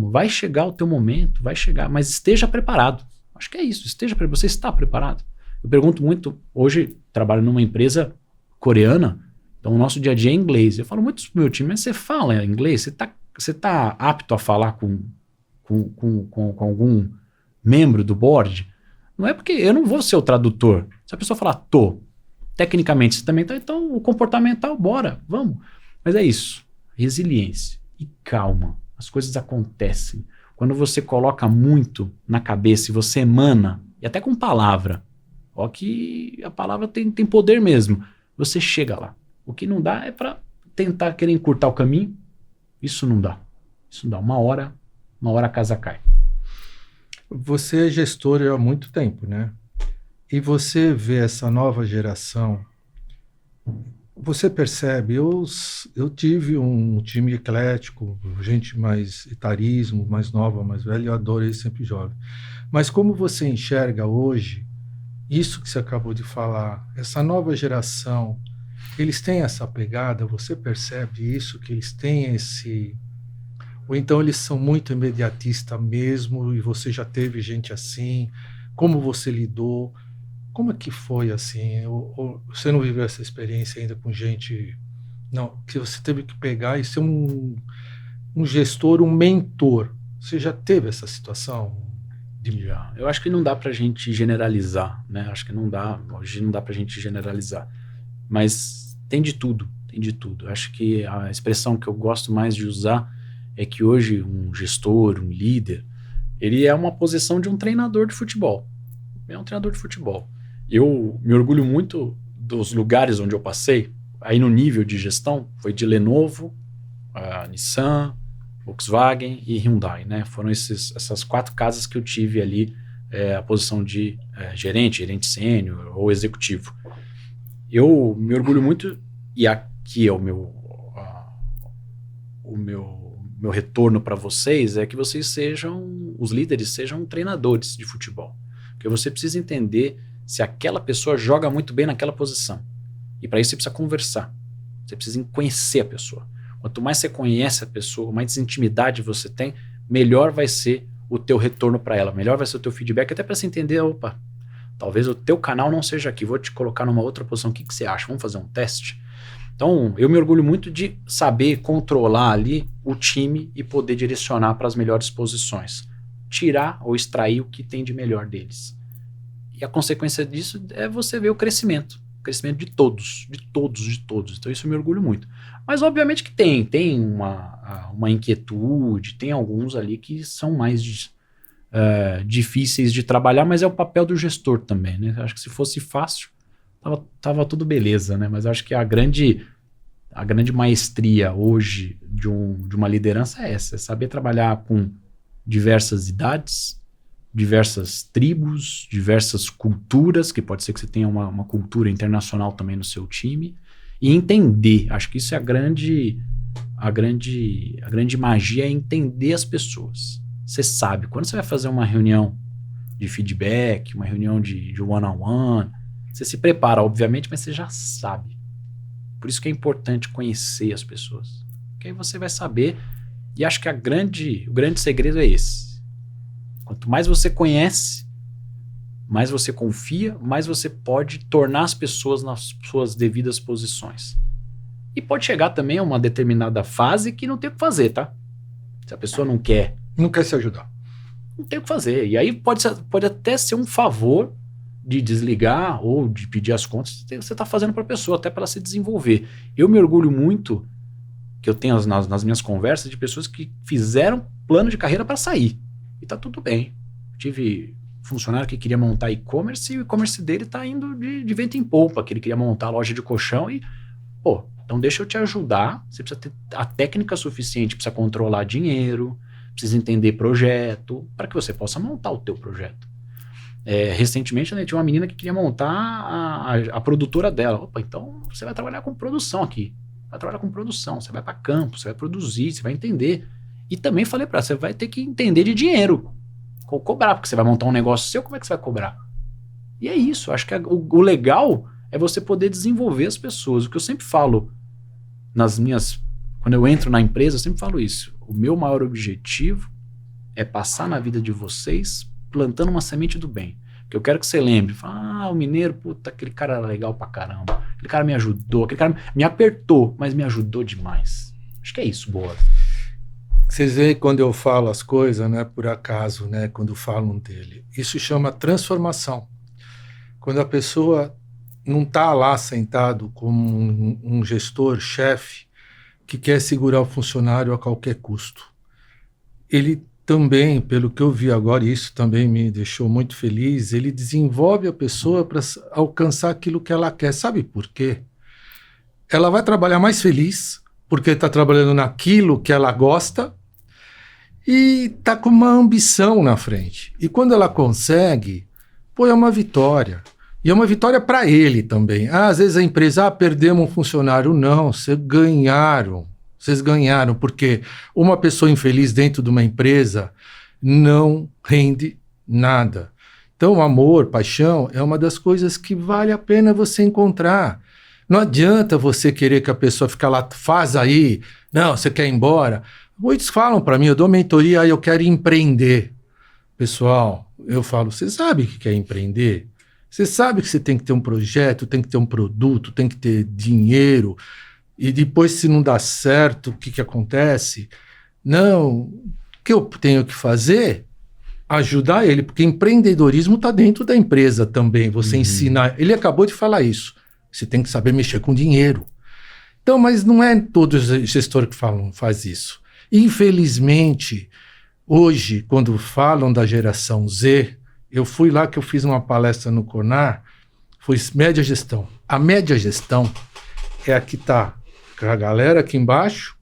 vai chegar o teu momento, vai chegar, mas esteja preparado. Acho que é isso, você está preparado? Eu pergunto muito, hoje trabalho numa empresa coreana, então o nosso dia a dia é inglês. Eu falo muito pro meu time: mas você fala inglês? Você tá apto a falar com algum membro do board? Não é porque eu não vou ser o tradutor. Se a pessoa falar tô, tecnicamente você também tá, então o comportamental, bora, vamos. Mas é isso, resiliência e calma. As coisas acontecem. Quando você coloca muito na cabeça e você emana, e até com palavra, ó, que a palavra tem poder mesmo, você chega lá. O que não dá é para tentar querer encurtar o caminho. Isso não dá. Uma hora a casa cai. Você é gestor há muito tempo, né? E você vê essa nova geração, você percebe, eu tive um time eclético, gente mais etarismo, mais nova, mais velha, eu adorei sempre jovem. Mas como você enxerga hoje, isso que você acabou de falar, essa nova geração, eles têm essa pegada, você percebe isso, que eles têm esse... Ou então eles são muito imediatistas mesmo, e você já teve gente assim, como você lidou? Como é que foi assim? Ou você não viveu essa experiência ainda com gente... Não, que você teve que pegar e ser um gestor, um mentor. Você já teve essa situação? Já. Eu acho que não dá pra gente generalizar, né? Acho que hoje não dá pra gente generalizar. Mas tem de tudo, tem de tudo. Acho que a expressão que eu gosto mais de usar é que hoje um gestor, um líder, ele é uma posição de um treinador de futebol. É um treinador de futebol. Eu me orgulho muito dos lugares onde eu passei, aí no nível de gestão, foi de Lenovo, Nissan, Volkswagen e Hyundai, né? Foram essas 4 casas que eu tive ali a posição de gerente sênior ou executivo. Eu me orgulho muito, e aqui é o meu retorno para vocês, é que vocês sejam, os líderes sejam treinadores de futebol. Porque você precisa entender se aquela pessoa joga muito bem naquela posição. E para isso você precisa conversar. Você precisa conhecer a pessoa. Quanto mais você conhece a pessoa, mais intimidade você tem, melhor vai ser o teu retorno para ela, melhor vai ser o teu feedback, até para você entender, opa, talvez o teu canal não seja aqui, vou te colocar numa outra posição, o que você acha? Vamos fazer um teste? Então, eu me orgulho muito de saber controlar ali o time e poder direcionar para as melhores posições. Tirar ou extrair o que tem de melhor deles. E a consequência disso é você ver o crescimento de todos. Então, isso eu me orgulho muito. Mas, obviamente que tem uma inquietude, tem alguns ali que são mais difíceis de trabalhar, mas é o papel do gestor também, né? Acho que se fosse fácil, tava tudo beleza, né? Mas acho que a grande maestria hoje de uma liderança é essa, é saber trabalhar com diversas idades, diversas tribos, diversas culturas, que pode ser que você tenha uma cultura internacional também no seu time, e entender. Acho que isso é a grande magia, é entender as pessoas. Você sabe, quando você vai fazer uma reunião de feedback, uma reunião de one-on-one, você se prepara, obviamente, mas você já sabe. Por isso que é importante conhecer as pessoas. Porque aí você vai saber, e acho que o grande segredo é esse. Quanto mais você conhece, mais você confia, mais você pode tornar as pessoas nas suas devidas posições. E pode chegar também a uma determinada fase que não tem o que fazer, tá? Se a pessoa não quer se ajudar, não tem o que fazer. E aí pode até ser um favor de desligar ou de pedir as contas que você está fazendo para a pessoa, até para ela se desenvolver. Eu me orgulho muito que eu tenho nas minhas conversas de pessoas que fizeram plano de carreira para sair. E tá tudo bem. Tive funcionário que queria montar e-commerce, e o e-commerce dele tá indo de vento em polpa, que ele queria montar a loja de colchão e, então deixa eu te ajudar. Você precisa ter a técnica suficiente, precisa controlar dinheiro, precisa entender projeto, para que você possa montar o teu projeto. Recentemente, né, tinha uma menina que queria montar a produtora dela. Então você vai trabalhar com produção aqui. Vai trabalhar com produção, você vai para campo, você vai produzir, você vai entender. E também falei para ela, você vai ter que entender de dinheiro. Cobrar, porque você vai montar um negócio seu, como é que você vai cobrar? E é isso, acho que o legal é você poder desenvolver as pessoas. O que eu sempre falo quando eu entro na empresa, eu sempre falo isso. O meu maior objetivo é passar na vida de vocês plantando uma semente do bem. Porque eu quero que você lembre, o mineiro, puta, aquele cara era legal pra caramba. Aquele cara me ajudou, aquele cara me apertou, mas me ajudou demais. Acho que é isso, boa. Vocês veem quando eu falo as coisas, não é por acaso, né? Quando falam dele. Isso chama transformação. Quando a pessoa não está lá sentado como um gestor, chefe, que quer segurar o funcionário a qualquer custo. Ele também, pelo que eu vi agora, e isso também me deixou muito feliz, ele desenvolve a pessoa para alcançar aquilo que ela quer. Sabe por quê? Ela vai trabalhar mais feliz, porque está trabalhando naquilo que ela gosta, e está com uma ambição na frente. E quando ela consegue, é uma vitória. E é uma vitória para ele também. Às vezes a empresa, perdemos um funcionário. Não, vocês ganharam, porque uma pessoa infeliz dentro de uma empresa não rende nada. Então, amor, paixão é uma das coisas que vale a pena você encontrar. Não adianta você querer que a pessoa fique lá, faz aí, não, você quer ir embora. Muitos falam para mim, eu dou mentoria, eu quero empreender. Pessoal, eu falo, você sabe o que é empreender? Você sabe que você tem que ter um projeto, tem que ter um produto, tem que ter dinheiro, e depois se não dá certo, o que acontece? Não, o que eu tenho que fazer ajudar ele, porque empreendedorismo está dentro da empresa também, você ensinar. Ele acabou de falar isso. Você tem que saber mexer com dinheiro. Então, mas não é todo gestor que faz isso. Infelizmente, hoje, quando falam da geração Z, eu fui lá que eu fiz uma palestra no Conar, foi média gestão. A média gestão é a que está com a galera aqui embaixo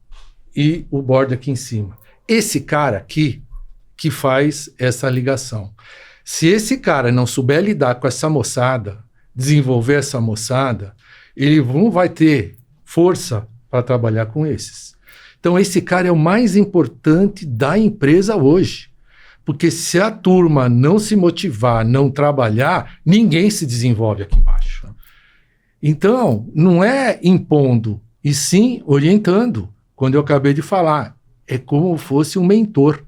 e o board aqui em cima. Esse cara aqui que faz essa ligação. Se esse cara não souber lidar com essa moçada, desenvolver essa moçada, ele não vai ter força para trabalhar com esses. Então esse cara é o mais importante da empresa hoje. Porque se a turma não se motivar, não trabalhar, ninguém se desenvolve aqui embaixo. Então, não é impondo, e sim orientando. Quando eu acabei de falar, é como fosse um mentor.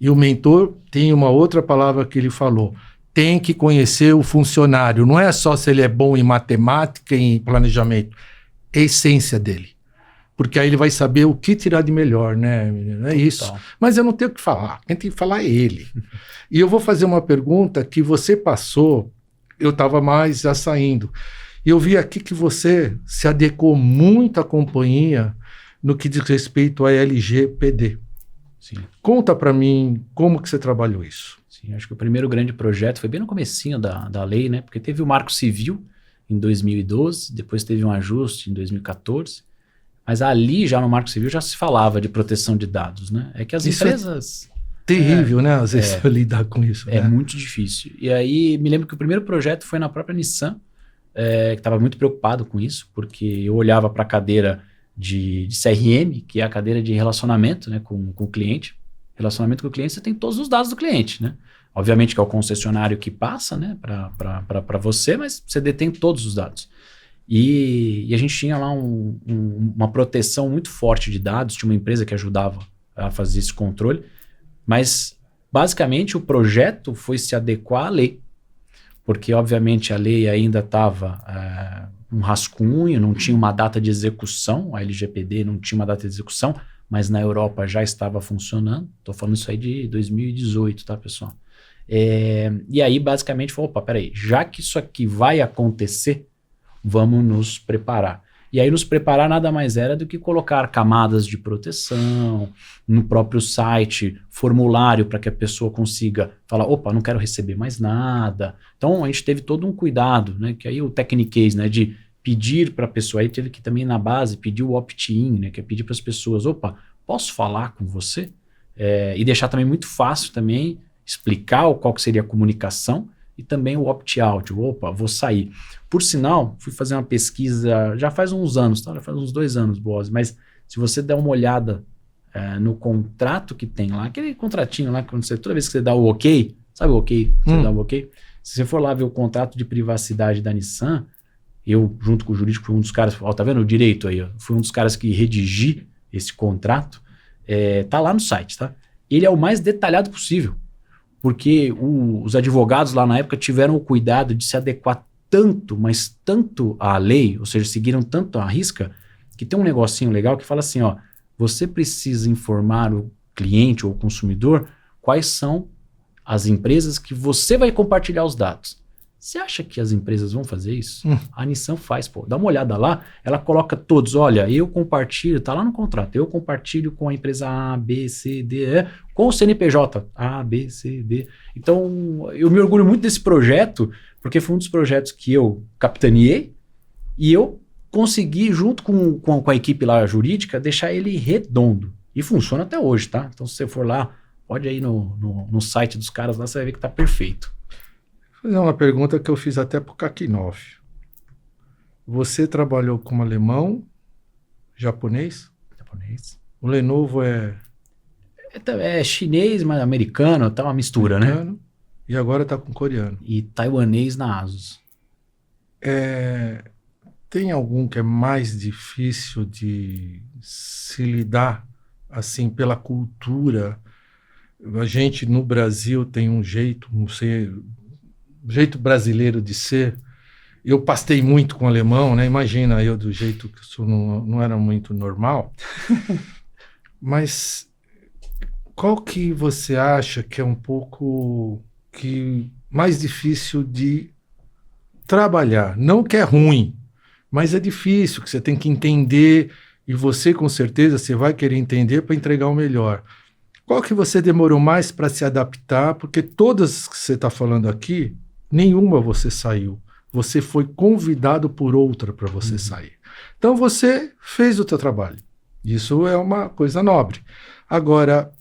E o mentor tem uma outra palavra que ele falou. Tem que conhecer o funcionário. Não é só se ele é bom em matemática, em planejamento. É a essência dele. Porque aí ele vai saber o que tirar de melhor, né, menino? É isso. Então. Mas eu não tenho o que falar. Quem tem que falar é ele. E eu vou fazer uma pergunta que você passou, eu estava mais já saindo. E eu vi aqui que você se adequou muito à companhia no que diz respeito à LGPD. Sim. Conta para mim como que você trabalhou isso. Sim, acho que o primeiro grande projeto foi bem no comecinho da lei, né? Porque teve o Marco Civil em 2012, depois teve um ajuste em 2014. Mas ali, já no Marco Civil, já se falava de proteção de dados, né? É que as isso empresas... É terrível, né? Às vezes lidar com isso. É né? muito difícil. E aí, me lembro que o primeiro projeto foi na própria Nissan, que estava muito preocupado com isso, porque eu olhava para a cadeira de CRM, que é a cadeira de relacionamento, né, com o cliente. Relacionamento com o cliente, você tem todos os dados do cliente, né? Obviamente que é o concessionário que passa, né, para você, mas você detém todos os dados. E a gente tinha lá uma proteção muito forte de dados, tinha uma empresa que ajudava a fazer esse controle, mas basicamente o projeto foi se adequar à lei, porque obviamente a lei ainda estava um rascunho, não tinha uma data de execução, a LGPD não tinha uma data de execução, mas na Europa já estava funcionando, estou falando isso aí de 2018, tá, pessoal? E aí basicamente falou, opa, peraí, já que isso aqui vai acontecer, vamos nos preparar. E aí nos preparar nada mais era do que colocar camadas de proteção no próprio site, formulário para que a pessoa consiga falar, opa, não quero receber mais nada. Então a gente teve todo um cuidado, né? Que aí o Technicase, né, de pedir para a pessoa, aí teve que também na base pedir o opt-in, né, que é pedir para as pessoas, opa, posso falar com você? E deixar também muito fácil também explicar qual que seria a comunicação e também o opt-out, opa, vou sair. Por sinal, fui fazer uma pesquisa, já faz uns anos, tá? Já faz uns 2 anos, Boaz, mas se você der uma olhada no contrato que tem lá, aquele contratinho lá, quando toda vez que você dá o ok, sabe o ok? Você dá o ok? Se você for lá ver o contrato de privacidade da Nissan, eu, junto com o jurídico, fui um dos caras, tá vendo o direito aí? Fui um dos caras que redigi esse contrato, tá lá no site, tá? Ele é o mais detalhado possível. Porque os advogados lá na época tiveram o cuidado de se adequar tanto, mas tanto à lei, ou seja, seguiram tanto à risca, que tem um negocinho legal que fala assim, ó, você precisa informar o cliente ou o consumidor quais são as empresas que você vai compartilhar os dados. Você acha que as empresas vão fazer isso? A Nissan faz, pô. Dá uma olhada lá, ela coloca todos, olha, eu compartilho, tá lá no contrato, eu compartilho com a empresa A, B, C, D, E, com o CNPJ, A, B, C, D. Então, eu me orgulho muito desse projeto, porque foi um dos projetos que eu capitaneei e eu consegui, junto com a equipe lá jurídica, deixar ele redondo. E funciona até hoje, tá? Então, se você for lá, pode ir no site dos caras lá, você vai ver que tá perfeito. Vou fazer uma pergunta que eu fiz até para o Kakinoff. Você trabalhou como alemão, japonês? Japonês. O Lenovo é chinês, mas americano, tá uma mistura, americano, né? E agora tá com coreano. E taiwanês na ASUS. Tem algum que é mais difícil de se lidar, assim, pela cultura? A gente no Brasil tem um jeito, não sei, jeito brasileiro de ser. Eu pastei muito com alemão, né? Imagina eu do jeito que isso não era muito normal. Mas qual que você acha que é um pouco que mais difícil de trabalhar? Não que é ruim, mas é difícil, que você tem que entender, e você com certeza você vai querer entender para entregar o melhor. Qual que você demorou mais para se adaptar? Porque todas que você está falando aqui, nenhuma você saiu. Você foi convidado por outra para você sair. Então você fez o teu trabalho. Isso é uma coisa nobre. Agora,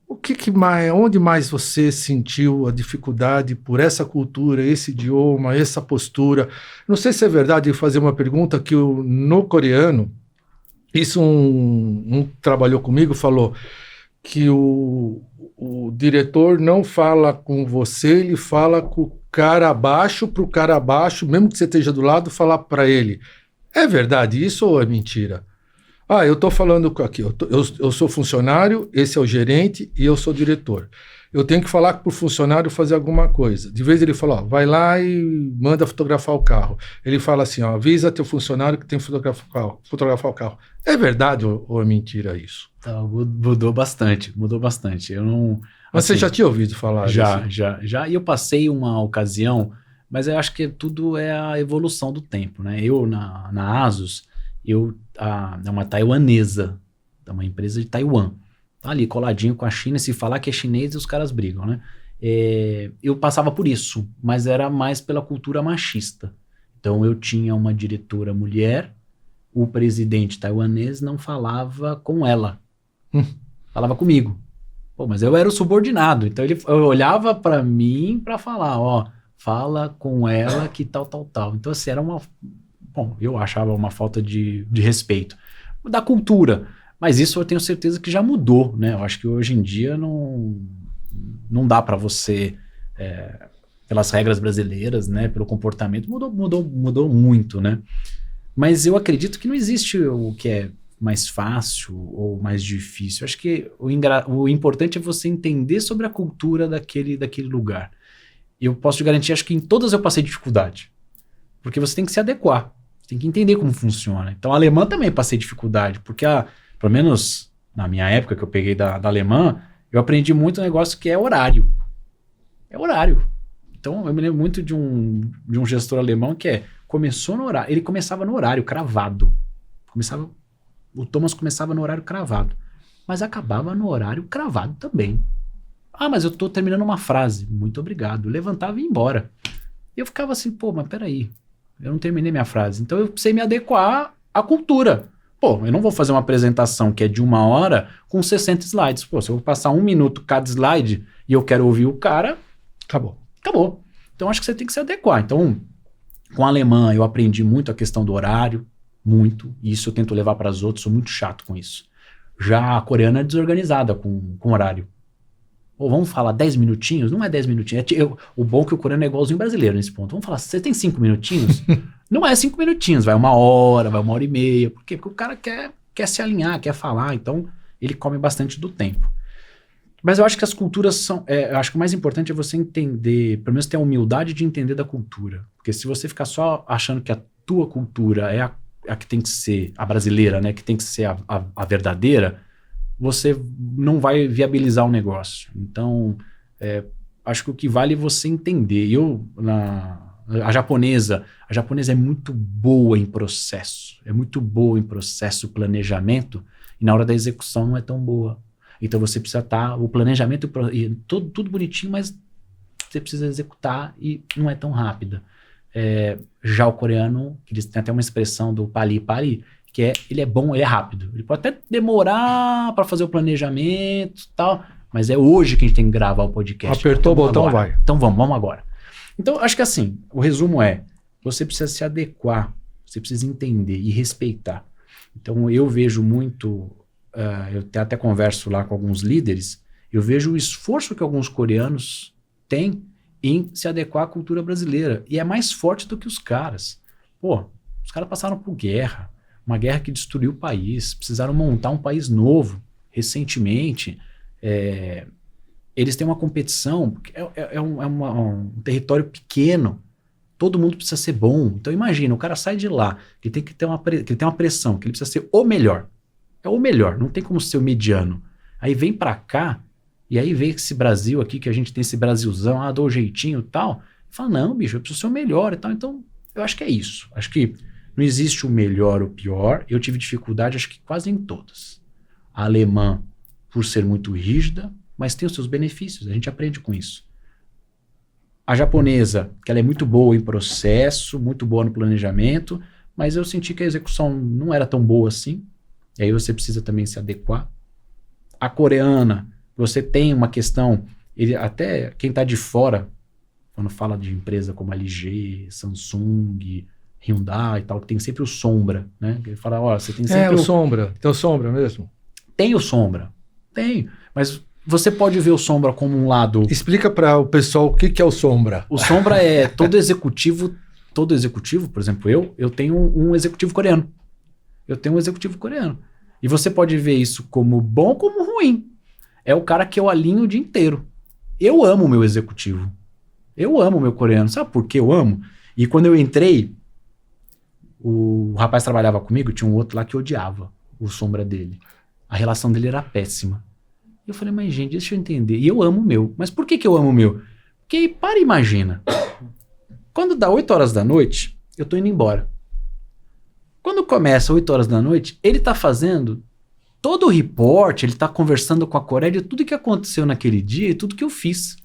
o que mais, onde mais você sentiu a dificuldade por essa cultura, esse idioma, essa postura? Não sei se é verdade fazer uma pergunta que no coreano, isso um trabalhou comigo, falou que o diretor não fala com você, ele fala com o cara abaixo, para o cara abaixo, mesmo que você esteja do lado, falar para ele. É verdade isso ou é mentira? Eu estou falando aqui, eu sou funcionário, esse é o gerente e eu sou diretor. Eu tenho que falar para o funcionário fazer alguma coisa. De vez ele fala, vai lá e manda fotografar o carro. Ele fala assim, avisa teu funcionário que tem que fotografar o carro. É verdade ou é mentira isso? Então, mudou bastante. Eu não... Mas assim, você já tinha ouvido falar Já. disso? E eu passei uma ocasião, mas eu acho que tudo é a evolução do tempo, né? Eu, na Asus, é uma taiwanesa, é uma empresa de Taiwan. Tá ali coladinho com a China, se falar que é chinês, os caras brigam, né? Eu passava por isso, mas era mais pela cultura machista. Então eu tinha uma diretora mulher, o presidente taiwanês não falava com ela, falava comigo. Pô, mas eu era o subordinado, então eu olhava para mim para falar, ó, fala com ela que tal. Então assim, era uma... Bom, eu achava uma falta de respeito da cultura, mas isso eu tenho certeza que já mudou, né? Eu acho que hoje em dia não dá para você, pelas regras brasileiras, né? Pelo comportamento, mudou muito, né? Mas eu acredito que não existe o que é mais fácil ou mais difícil. Eu acho que o importante é você entender sobre a cultura daquele lugar. E eu posso te garantir, acho que em todas eu passei dificuldade, porque você tem que se adequar. Você tem que entender como funciona. Então, a alemã também passei dificuldade, porque, pelo menos na minha época que eu peguei da alemã, eu aprendi muito um negócio que é horário. É horário. Então, eu me lembro muito de um gestor alemão que começou no horário. Ele começava no horário cravado. O Thomas começava no horário cravado, mas acabava no horário cravado também. Mas eu estou terminando uma frase. Muito obrigado. Eu levantava e ia embora. E eu ficava assim, mas peraí. Eu não terminei minha frase. Então eu precisei me adequar à cultura. Eu não vou fazer uma apresentação que é de 1 hora com 60 slides. Se eu vou passar 1 minuto cada slide e eu quero ouvir o cara, acabou. Então acho que você tem que se adequar. Então, com a alemã eu aprendi muito a questão do horário, muito. E isso eu tento levar para as outras, sou muito chato com isso. Já a coreana é desorganizada com horário. Vamos falar 10 minutinhos? Não é 10 minutinhos. O bom é que o coreano é igualzinho brasileiro nesse ponto. Vamos falar, você tem 5 minutinhos? Não é 5 minutinhos, vai 1 hora, vai 1h30. Por quê? Porque o cara quer se alinhar, quer falar. Então, ele come bastante do tempo. Mas eu acho que as culturas são... eu acho que o mais importante é você entender, pelo menos ter a humildade de entender da cultura. Porque se você ficar só achando que a tua cultura é a que tem que ser a brasileira, né? Que tem que ser a verdadeira, você não vai viabilizar o negócio. Então, acho que o que vale é você entender. A japonesa é muito boa em processo. É muito boa em processo, planejamento, e na hora da execução não é tão boa. Então você precisa estar... O planejamento, tudo bonitinho, mas você precisa executar e não é tão rápida. Já o coreano, que eles têm até uma expressão do pali, que ele é bom, ele é rápido. Ele pode até demorar para fazer o planejamento e tal, mas é hoje que a gente tem que gravar o podcast. Apertou o botão, agora. vai. Então vamos agora. Então, acho que assim, o resumo você precisa se adequar, você precisa entender e respeitar. Então, eu vejo muito, eu até converso lá com alguns líderes, eu vejo o esforço que alguns coreanos têm em se adequar à cultura brasileira. E é mais forte do que os caras. Os caras passaram por guerra. Uma guerra que destruiu o país, precisaram montar um país novo recentemente. Eles têm uma competição, porque um território pequeno, todo mundo precisa ser bom. Então imagina, o cara sai de lá, que tem que ter uma pressão, que ele precisa ser o melhor. É o melhor, não tem como ser o mediano. Aí vem pra cá, e aí vem esse Brasil aqui, que a gente tem esse Brasilzão, dou o jeitinho e tal. Fala, não, bicho, eu preciso ser o melhor e tal. Então, eu acho que é isso. Acho que não existe o melhor ou o pior. Eu tive dificuldade, acho que quase em todas. A alemã, por ser muito rígida, mas tem os seus benefícios. A gente aprende com isso. A japonesa, que ela é muito boa em processo, muito boa no planejamento, mas eu senti que a execução não era tão boa assim. E aí você precisa também se adequar. A coreana, você tem uma questão, até quem está de fora, quando fala de empresa como LG, Samsung, Hyundai e tal, que tem sempre o sombra, né? Ele fala, ó, você tem sempre o sombra. Tem o sombra mesmo? Tem o sombra. Tem. Mas você pode ver o sombra como um lado... Explica para o pessoal o que é o sombra. O sombra é todo executivo, por exemplo, eu tenho um executivo coreano. Eu tenho um executivo coreano. E você pode ver isso como bom ou como ruim. É o cara que eu alinho o dia inteiro. Eu amo o meu executivo. Eu amo o meu coreano. Sabe por que eu amo? E quando eu entrei, o rapaz trabalhava comigo, tinha um outro lá que odiava o sombra dele. A relação dele era péssima. E eu falei, mas gente, deixa eu entender. E eu amo o meu. Mas por que eu amo o meu? Porque, para e imagina. Quando dá 8 horas da noite, eu tô indo embora. Quando começa 8 horas da noite, ele tá fazendo todo o report, ele tá conversando com a Coreia de tudo que aconteceu naquele dia e tudo que eu fiz.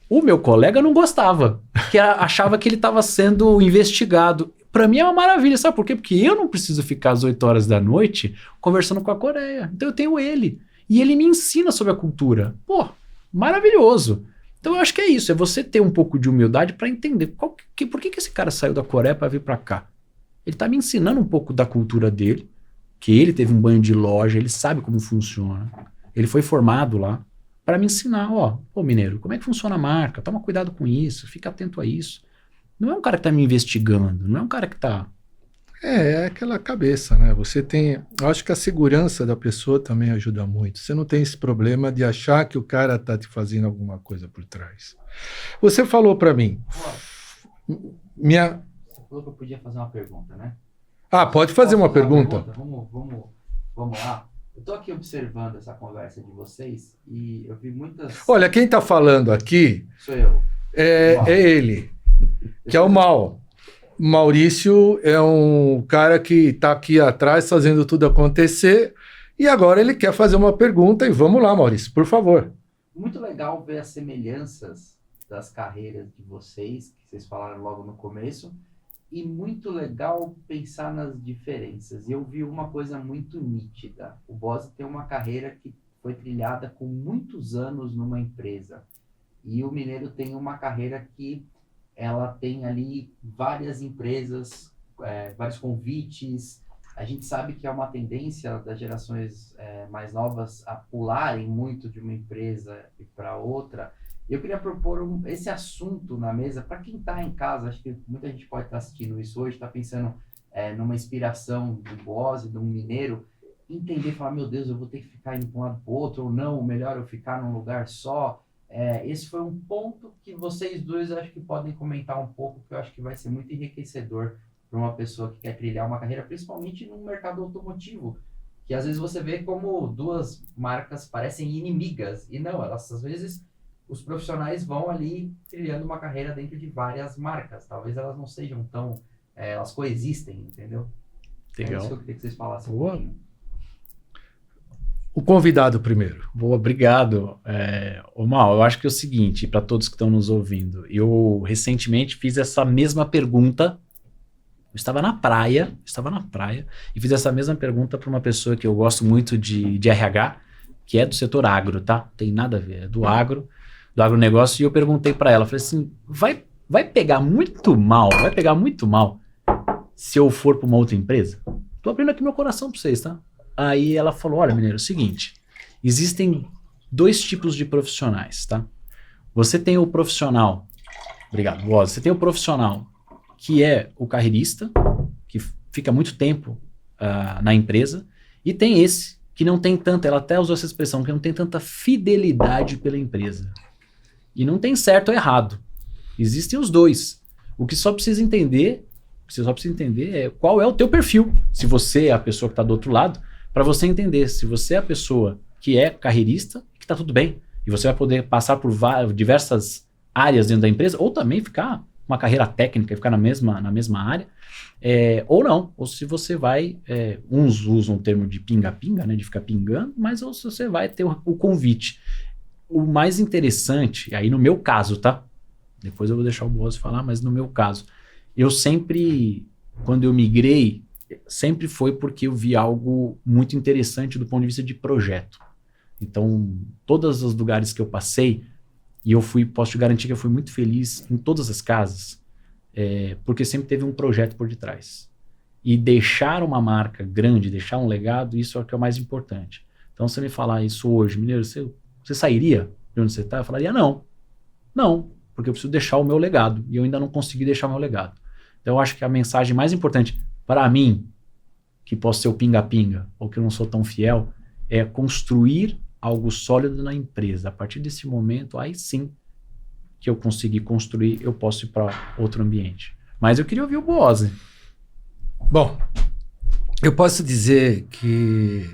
O meu colega não gostava, que achava que ele estava sendo investigado. Para mim é uma maravilha, sabe por quê? Porque eu não preciso ficar às 8 horas da noite conversando com a Coreia. Então eu tenho ele. E ele me ensina sobre a cultura. Pô, maravilhoso. Então eu acho que é isso, é você ter um pouco de humildade para entender por que esse cara saiu da Coreia para vir para cá. Ele tá me ensinando um pouco da cultura dele, que ele teve um banho de loja, ele sabe como funciona. Ele foi formado lá para me ensinar, pô, mineiro, como é que funciona a marca? Toma cuidado com isso, fica atento a isso. Não é um cara que tá me investigando, não é um cara que tá... É aquela cabeça, né? Você tem... Eu acho que a segurança da pessoa também ajuda muito. Você não tem esse problema de achar que o cara tá te fazendo alguma coisa por trás. Você falou para mim... Você falou que eu podia fazer uma pergunta, né? Pode fazer uma pergunta. Vamos lá. Eu tô aqui observando essa conversa de vocês e eu vi muitas... Olha, quem tá falando aqui... Sou eu. É ele, que é o Mal. Maurício é um cara que está aqui atrás fazendo tudo acontecer e agora ele quer fazer uma pergunta e vamos lá, Maurício, por favor. Muito legal ver as semelhanças das carreiras de vocês, que vocês falaram logo no começo, e muito legal pensar nas diferenças. E eu vi uma coisa muito nítida. O Bose tem uma carreira que foi trilhada com muitos anos numa empresa. E o Mineiro tem uma carreira que ela tem ali várias empresas, vários convites. A gente sabe que é uma tendência das gerações mais novas a pularem muito de uma empresa para outra. Eu queria propor esse assunto na mesa para quem está em casa. Acho que muita gente pode estar assistindo isso hoje, está pensando numa inspiração do Bose, de um mineiro, entender, falar, meu Deus, eu vou ter que ficar indo para um lado para o outro, ou não, melhor eu ficar num lugar só. Esse foi um ponto que vocês dois acho que podem comentar um pouco, que eu acho que vai ser muito enriquecedor para uma pessoa que quer trilhar uma carreira, principalmente no mercado automotivo, que às vezes você vê como duas marcas parecem inimigas, e não, elas às vezes, os profissionais vão ali trilhando uma carreira dentro de várias marcas, talvez elas não sejam tão, elas coexistem, entendeu? Legal. É isso que eu queria que vocês falassem. Boa. O convidado primeiro. Boa, obrigado. Mal, eu acho que é o seguinte, para todos que estão nos ouvindo, eu recentemente fiz essa mesma pergunta, eu estava na praia, e fiz essa mesma pergunta para uma pessoa que eu gosto muito de RH, que é do setor agro, tá? Não tem nada a ver, é do agronegócio, e eu perguntei para ela, falei assim, vai pegar muito mal se eu for para uma outra empresa? Tô abrindo aqui meu coração para vocês, tá? Aí ela falou, olha, Mineiro, é o seguinte, existem 2 tipos de profissionais, tá? Você tem o profissional, obrigado, Boaz, você tem o profissional que é o carreirista, que fica muito tempo na empresa, e tem esse que não tem tanta, ela até usou essa expressão, que não tem tanta fidelidade pela empresa. E não tem certo ou errado. Existem os dois. O que só precisa entender, é qual é o teu perfil. Se você é a pessoa que está do outro lado, para você entender se você é a pessoa que é carreirista, que está tudo bem. E você vai poder passar por diversas áreas dentro da empresa, ou também ficar uma carreira técnica e ficar na mesma área, ou não. Ou se você vai, uns usam o termo de pinga-pinga, né, de ficar pingando, mas ou se você vai ter o convite. O mais interessante, aí no meu caso, tá? Depois eu vou deixar o Boaz falar, mas no meu caso, eu sempre, quando eu migrei, sempre foi porque eu vi algo muito interessante do ponto de vista de projeto. Então, todos os lugares que eu passei, e eu posso te garantir que eu fui muito feliz em todas as casas, porque sempre teve um projeto por detrás. E deixar uma marca grande, deixar um legado, isso é o que é o mais importante. Então, se você me falar isso hoje, Mineiro, você sairia de onde você está? Eu falaria, não, porque eu preciso deixar o meu legado, e eu ainda não consegui deixar o meu legado. Então, eu acho que a mensagem mais importante para mim, que posso ser o pinga-pinga, ou que eu não sou tão fiel, é construir algo sólido na empresa. A partir desse momento, aí sim, que eu consegui construir, eu posso ir para outro ambiente. Mas eu queria ouvir o Boaz. Bom, eu posso dizer que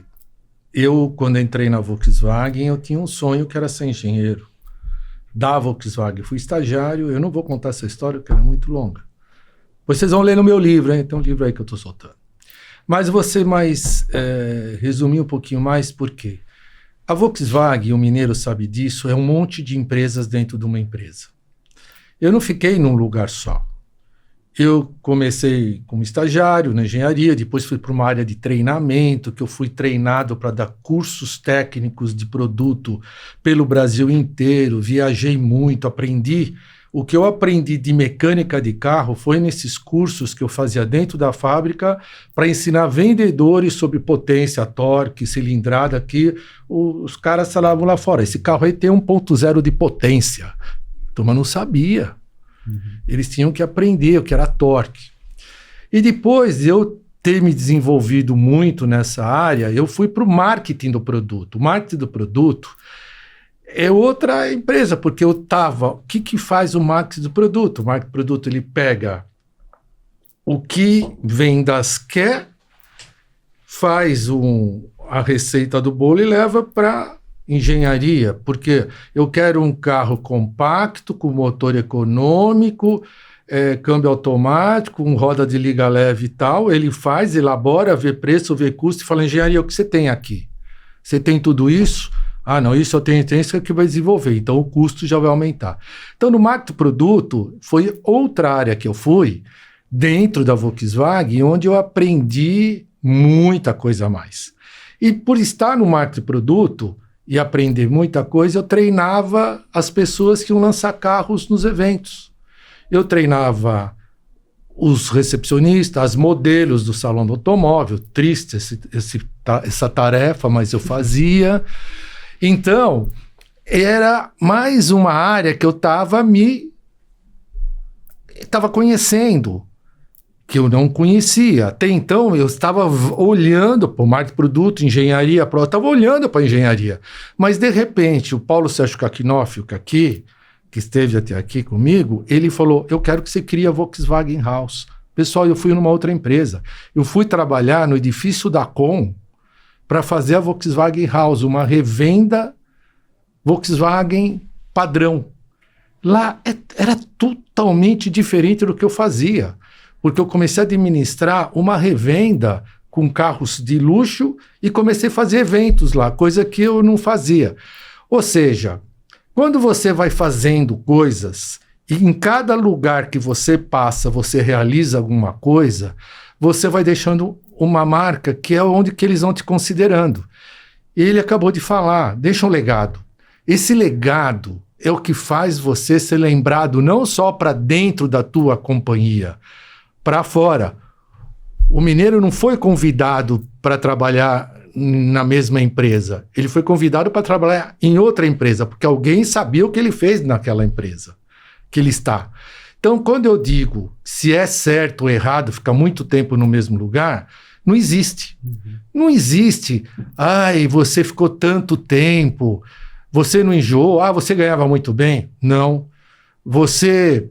eu, quando entrei na Volkswagen, eu tinha um sonho que era ser engenheiro da Volkswagen. Fui estagiário, eu não vou contar essa história porque ela é muito longa. Vocês vão ler no meu livro, hein? Tem um livro aí que eu estou soltando. Mas você resumir um pouquinho mais, por quê? A Volkswagen, o Mineiro sabe disso, é um monte de empresas dentro de uma empresa. Eu não fiquei num lugar só. Eu comecei como estagiário na engenharia, depois fui para uma área de treinamento, que eu fui treinado para dar cursos técnicos de produto pelo Brasil inteiro, viajei muito, aprendi. O que eu aprendi de mecânica de carro foi nesses cursos que eu fazia dentro da fábrica para ensinar vendedores sobre potência, torque, cilindrada, que os caras falavam lá fora. Esse carro aí tem 1.0 de potência. A turma não sabia. Eles tinham que aprender o que era torque. E depois de eu ter me desenvolvido muito nessa área, eu fui para o marketing do produto. O marketing do produto é outra empresa, porque eu estava... O que faz o marketing do produto? O marketing do produto, ele pega o que vendas quer, faz a receita do bolo e leva para engenharia, porque eu quero um carro compacto, com motor econômico, câmbio automático, com roda de liga leve e tal. Ele faz, elabora, vê preço, vê custo e fala, engenharia, o que você tem aqui? Você tem tudo isso? Ah, não, isso eu tenho isso que vai desenvolver, então o custo já vai aumentar. Então, no marketing produto, foi outra área que eu fui, dentro da Volkswagen, onde eu aprendi muita coisa a mais. E por estar no marketing produto e aprender muita coisa, eu treinava as pessoas que iam lançar carros nos eventos. Eu treinava os recepcionistas, as modelos do salão do automóvel. Triste essa tarefa, mas eu fazia. Então, era mais uma área que eu estava conhecendo, que eu não conhecia. Até então, eu estava olhando para o marketing produto, engenharia, eu estava olhando para a engenharia. Mas, de repente, o Paulo Sérgio Kakinoff, que esteve até aqui comigo, ele falou, eu quero que você crie a Volkswagen House. Pessoal, eu fui numa outra empresa. Eu fui trabalhar no edifício da Com para fazer a Volkswagen House, uma revenda Volkswagen padrão. Lá era totalmente diferente do que eu fazia, porque eu comecei a administrar uma revenda com carros de luxo e comecei a fazer eventos lá, coisa que eu não fazia. Ou seja, quando você vai fazendo coisas e em cada lugar que você passa, você realiza alguma coisa, você vai deixando uma marca que é onde que eles vão te considerando. Ele acabou de falar, deixa um legado. Esse legado é o que faz você ser lembrado não só para dentro da tua companhia, para fora. O Mineiro não foi convidado para trabalhar na mesma empresa. Ele foi convidado para trabalhar em outra empresa, porque alguém sabia o que ele fez naquela empresa que ele está. Então, quando eu digo se é certo ou errado ficar muito tempo no mesmo lugar, não existe. Não existe. Ai, você ficou tanto tempo, você não enjoou, você ganhava muito bem. Não. Você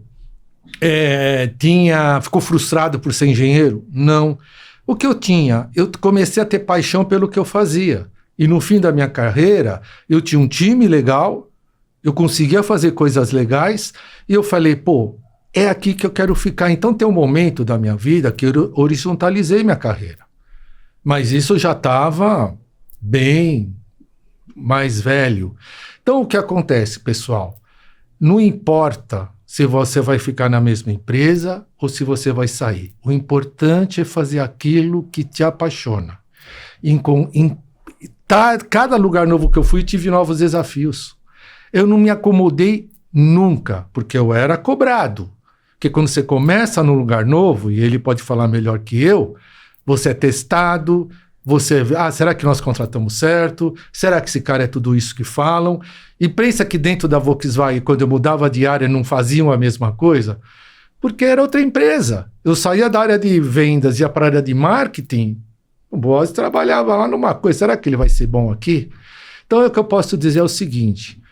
ficou frustrado por ser engenheiro? Não. O que eu tinha? Eu comecei a ter paixão pelo que eu fazia, E no fim da minha carreira, eu tinha um time legal, eu conseguia fazer coisas legais, e eu falei, pô, é aqui que eu quero ficar. Então tem um momento da minha vida que eu horizontalizei minha carreira. Mas isso já estava bem mais velho. Então o que acontece, pessoal? Não importa se você vai ficar na mesma empresa ou se você vai sair. O importante é fazer aquilo que te apaixona. Cada lugar novo que eu fui, tive novos desafios. Eu não me acomodei nunca, porque eu era cobrado. Porque quando você começa num lugar novo, e ele pode falar melhor que eu, você é testado, você vê, será que nós contratamos certo? Será que esse cara é tudo isso que falam? E pensa que dentro da Volkswagen, quando eu mudava de área, não faziam a mesma coisa? Porque era outra empresa. Eu saía da área de vendas e ia para a área de marketing, o Boaz trabalhava lá numa coisa, será que ele vai ser bom aqui? Então o que eu posso dizer é o seguinte,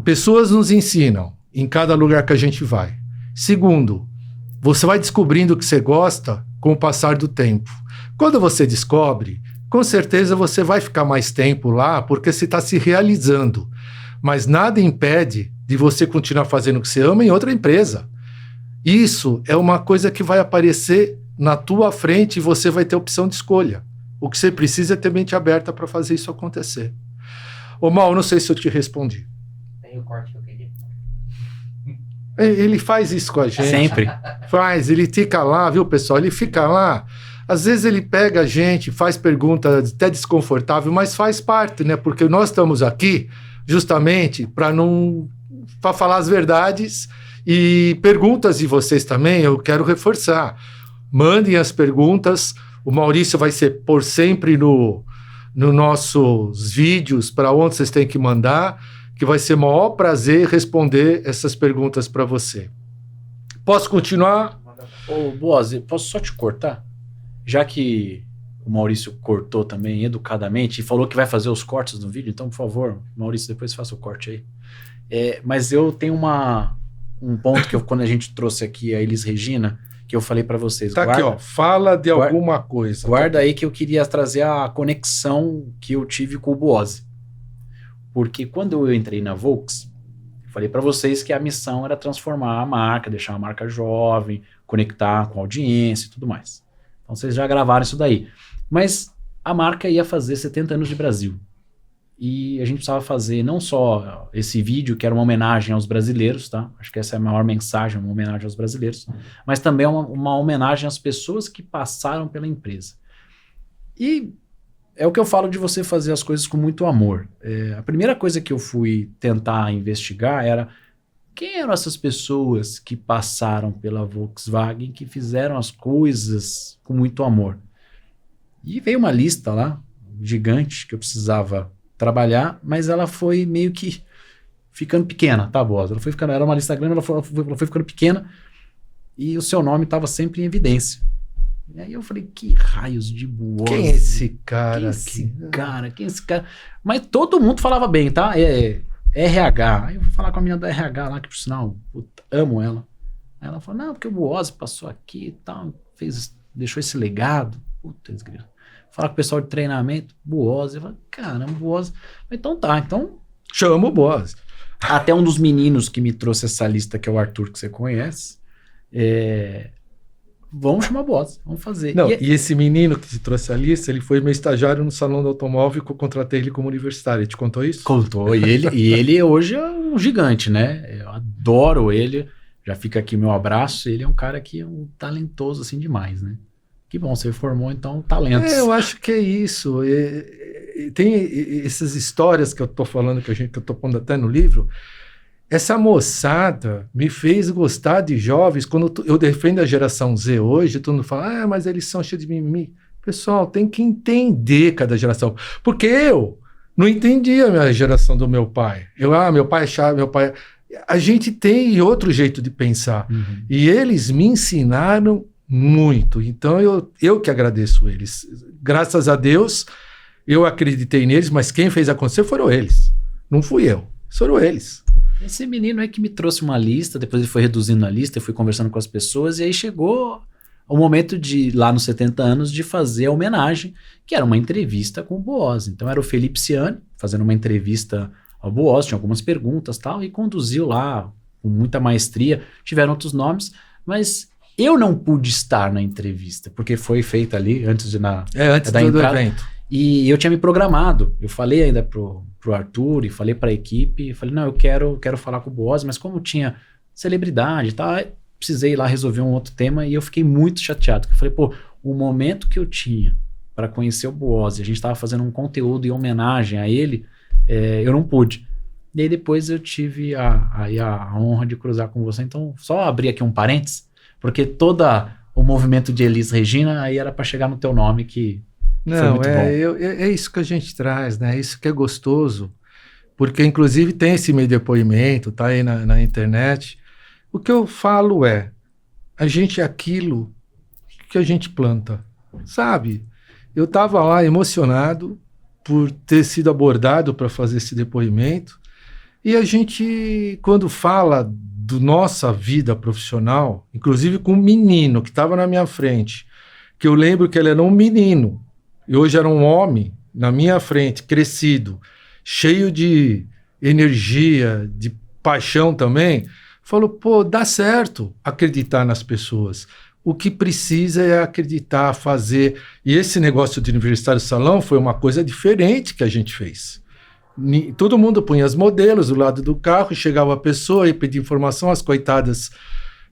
pessoas nos ensinam em cada lugar que a gente vai. Segundo, você vai descobrindo o que você gosta com o passar do tempo. Quando você descobre, com certeza você vai ficar mais tempo lá porque você está se realizando. Mas nada impede de você continuar fazendo o que você ama em outra empresa. Isso é uma coisa que vai aparecer na tua frente e você vai ter opção de escolha. O que você precisa é ter mente aberta para fazer isso acontecer. Ô Mal, não sei se eu te respondi. Tem o corte que eu queria. Ele faz isso com a gente. Sempre. Faz, ele fica lá, viu, pessoal? Ele fica lá. Às vezes ele pega a gente, faz pergunta até desconfortável, mas faz parte, né? Porque nós estamos aqui justamente para falar as verdades e perguntas de vocês também, eu quero reforçar. Mandem as perguntas. O Maurício vai ser por sempre no nossos vídeos para onde vocês têm que mandar, que vai ser o maior prazer responder essas perguntas para você. Posso continuar? Ô, Boaz, posso só te cortar? Já que o Maurício cortou também educadamente e falou que vai fazer os cortes no vídeo, então, por favor, Maurício, depois faça o corte aí. Mas eu tenho um ponto que quando a gente trouxe aqui a Elis Regina, que eu falei para vocês. Tá aqui, ó. Fala de alguma coisa. Guarda aí que eu queria trazer a conexão que eu tive com o Boaz. Porque quando eu entrei na Volks, eu falei para vocês que a missão era transformar a marca, deixar a marca jovem, conectar com a audiência e tudo mais. Então vocês já gravaram isso daí. Mas a marca ia fazer 70 anos de Brasil. E a gente precisava fazer não só esse vídeo, que era uma homenagem aos brasileiros, tá? Acho que essa é a maior mensagem, uma homenagem aos brasileiros, mas também uma homenagem às pessoas que passaram pela empresa. E é o que eu falo de você fazer as coisas com muito amor. A primeira coisa que eu fui tentar investigar era quem eram essas pessoas que passaram pela Volkswagen, que fizeram as coisas com muito amor. E veio uma lista lá, gigante, que eu precisava trabalhar, mas ela foi meio que ficando pequena, tá, Boaz? Ela foi ficando, era uma lista grande, ela foi ficando pequena e o seu nome estava sempre em evidência. E aí eu falei, que raios de Boaz? Quem é esse cara Quem é aqui? esse cara? Mas todo mundo falava bem, tá? RH. Aí eu vou falar com a menina do RH lá, que por sinal, puta, amo ela. Aí ela falou, não, porque o Boaz passou aqui e tal, deixou esse legado. Puta, desgrila. Falar com o pessoal de treinamento, Boaz. Eu falei, caramba, Boaz. Então tá, então... Chama o Boaz. Até um dos meninos que me trouxe essa lista, que é o Arthur, que você conhece, vamos chamar Boaz, vamos fazer. Não, e esse menino que te trouxe a lista, ele foi meu estagiário no Salão do Automóvel que eu contratei ele como universitário. Ele te contou isso? Contou, e ele hoje é um gigante, né? Eu adoro ele, já fica aqui meu abraço, ele é um cara que é um talentoso assim demais, né? Que bom, você formou então talentos. Eu acho que é isso. Tem essas histórias que eu tô falando, que eu tô pondo até no livro. Essa moçada me fez gostar de jovens. Quando eu defendo a geração Z hoje, todo mundo fala, mas eles são cheios de mimimi. Pessoal, tem que entender cada geração. Porque eu não entendia a minha geração do meu pai. Meu pai é chato, meu pai... A gente tem outro jeito de pensar. Uhum. E eles me ensinaram muito. Então eu que agradeço eles. Graças a Deus, eu acreditei neles, mas quem fez acontecer foram eles. Não fui eu, foram eles. Esse menino é que me trouxe uma lista, depois ele foi reduzindo a lista, eu fui conversando com as pessoas, e aí chegou o momento de, lá nos 70 anos, de fazer a homenagem, que era uma entrevista com o Boaz. Então era o Felipe Ciani fazendo uma entrevista ao Boaz, tinha algumas perguntas e tal, e conduziu lá com muita maestria. Tiveram outros nomes, mas eu não pude estar na entrevista, porque foi feita ali antes de antes da do entrada. evento. E eu tinha me programado. Eu falei ainda pro Arthur e falei pra equipe, falei, não, eu quero falar com o Boaz, mas como tinha celebridade e tal, precisei ir lá resolver um outro tema e eu fiquei muito chateado. Eu falei, pô, o momento que eu tinha para conhecer o Boaz, a gente estava fazendo um conteúdo em homenagem a ele, eu não pude. E aí depois eu tive a honra de cruzar com você. Então, só abrir aqui um parênteses, porque todo o movimento de Elis Regina aí era para chegar no teu nome, que foi muito bom. É isso que a gente traz, né? Isso que é gostoso, porque inclusive tem esse meu depoimento, tá aí na internet. O que eu falo a gente é aquilo que a gente planta, sabe? Eu estava lá emocionado por ter sido abordado para fazer esse depoimento, e a gente, quando fala da nossa vida profissional, inclusive com um menino que estava na minha frente, que eu lembro que ele era um menino, e hoje era um homem na minha frente, crescido, cheio de energia, de paixão também, falou, pô, dá certo acreditar nas pessoas. O que precisa é acreditar, fazer. E esse negócio de Universitário Salão foi uma coisa diferente que a gente fez. Todo mundo punha as modelos do lado do carro, e chegava a pessoa e pedia informação, as coitadas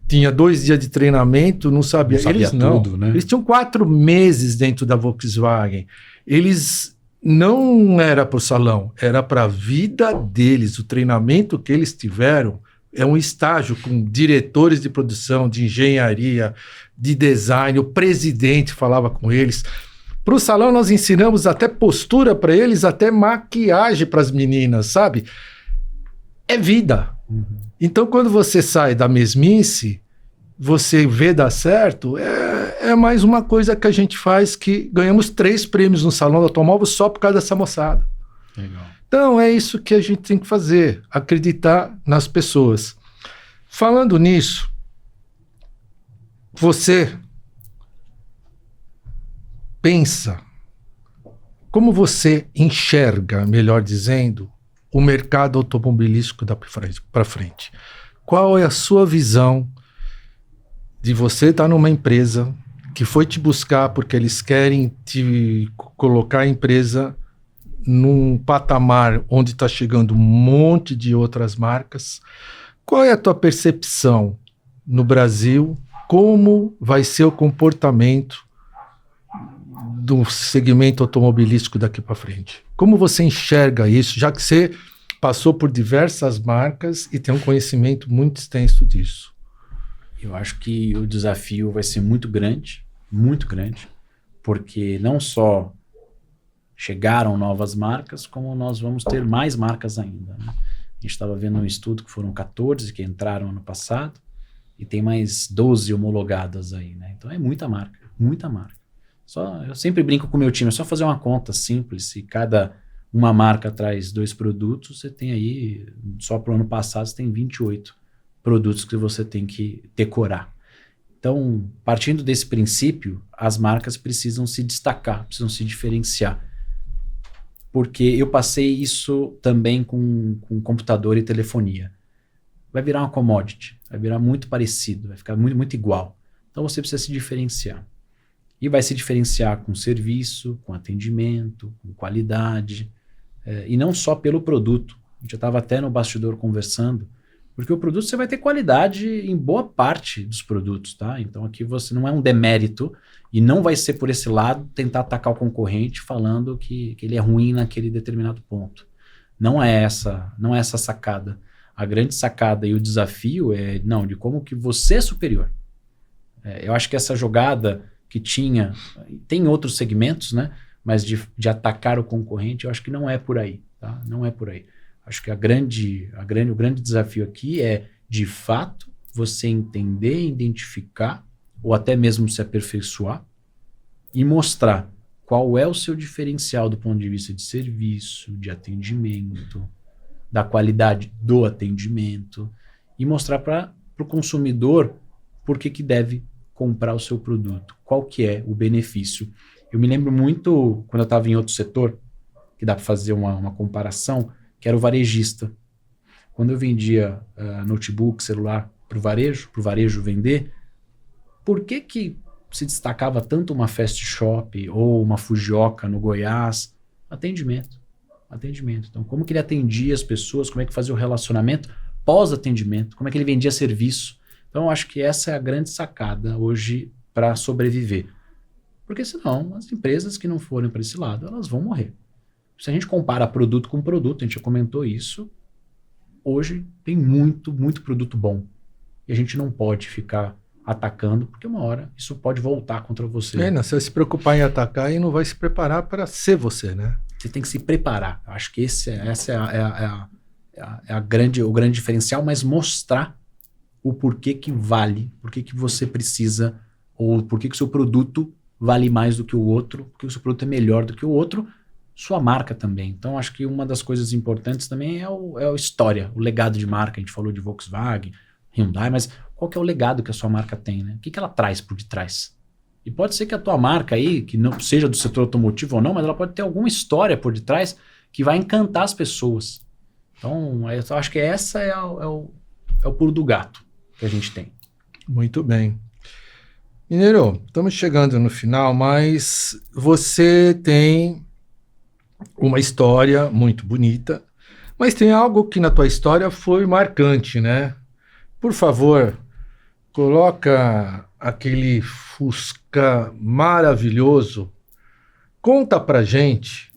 tinha 2 dias de treinamento, não sabia. Eles não. Tudo, né? Eles tinham 4 meses dentro da Volkswagen. Eles não era para o salão, era para a vida deles. O treinamento que eles tiveram é um estágio com diretores de produção, de engenharia, de design. O presidente falava com eles. Para o salão nós ensinamos até postura para eles, até maquiagem para as meninas, sabe? É vida. Então, quando você sai da mesmice, você vê dar certo, é mais uma coisa que a gente faz, que ganhamos 3 prêmios no Salão do Automóvel só por causa dessa moçada. Legal. Então, é isso que a gente tem que fazer, acreditar nas pessoas. Falando nisso, você pensa, como você enxerga, melhor dizendo, o mercado automobilístico para frente? Qual é a sua visão de você estar numa empresa que foi te buscar porque eles querem te colocar a empresa num patamar onde está chegando um monte de outras marcas? Qual é a tua percepção no Brasil? Como vai ser o comportamento do segmento automobilístico daqui para frente? Como você enxerga isso, já que você passou por diversas marcas e tem um conhecimento muito extenso disso? Eu acho que o desafio vai ser muito grande, porque não só chegaram novas marcas, como nós vamos ter mais marcas ainda, né? A gente estava vendo um estudo que foram 14 que entraram ano passado e tem mais 12 homologadas aí, né? Então é muita marca, muita marca. Eu sempre brinco com o meu time, é só fazer uma conta simples. Se cada uma marca traz 2 produtos, você tem aí, só para o ano passado, você tem 28 produtos que você tem que decorar. Então, partindo desse princípio, as marcas precisam se destacar, precisam se diferenciar. Porque eu passei isso também com computador e telefonia. Vai virar uma commodity, vai virar muito parecido, vai ficar muito, muito igual. Então você precisa se diferenciar. E vai se diferenciar com serviço, com atendimento, com qualidade, e não só pelo produto. A gente já estava até no bastidor conversando, porque o produto você vai ter qualidade em boa parte dos produtos, tá? Então aqui você não é um demérito e não vai ser por esse lado tentar atacar o concorrente falando que ele é ruim naquele determinado ponto. Não é essa a sacada. A grande sacada e o desafio de como que você é superior. Eu acho que essa jogada que tem outros segmentos, né? Mas de atacar o concorrente, eu acho que não é por aí, tá? Não é por aí. Acho que o grande desafio aqui é, de fato, você entender, identificar, ou até mesmo se aperfeiçoar, e mostrar qual é o seu diferencial do ponto de vista de serviço, de atendimento, da qualidade do atendimento, e mostrar para o consumidor por que deve comprar o seu produto? Qual que é o benefício? Eu me lembro muito, quando eu estava em outro setor, que dá para fazer uma comparação, que era o varejista. Quando eu vendia notebook, celular para o varejo vender, por que se destacava tanto uma Fast Shop ou uma Fujioka no Goiás? Atendimento. Então, como que ele atendia as pessoas, como é que fazia o relacionamento pós-atendimento, como é que ele vendia serviço. Então, eu acho que essa é a grande sacada hoje para sobreviver. Porque senão, as empresas que não forem para esse lado, elas vão morrer. Se a gente compara produto com produto, a gente já comentou isso, hoje tem muito, muito produto bom. E a gente não pode ficar atacando, porque uma hora isso pode voltar contra você. Não, você vai se preocupar em atacar e não vai se preparar para ser você, né? Você tem que se preparar. Eu acho que essa é o grande diferencial, mas mostrar o porquê que vale, porquê que você precisa, ou porquê que o seu produto vale mais do que o outro, porque o seu produto é melhor do que o outro, sua marca também. Então, acho que uma das coisas importantes também é a história, o legado de marca. A gente falou de Volkswagen, Hyundai, mas qual que é o legado que a sua marca tem, né? O que ela traz por detrás? E pode ser que a tua marca aí, que não seja do setor automotivo ou não, mas ela pode ter alguma história por detrás que vai encantar as pessoas. Então, eu acho que essa é o pulo do gato que a gente tem. Muito bem. Mineiro, estamos chegando no final, mas você tem uma história muito bonita, mas tem algo que na tua história foi marcante, né? Por favor, coloca aquele Fusca maravilhoso. Conta pra gente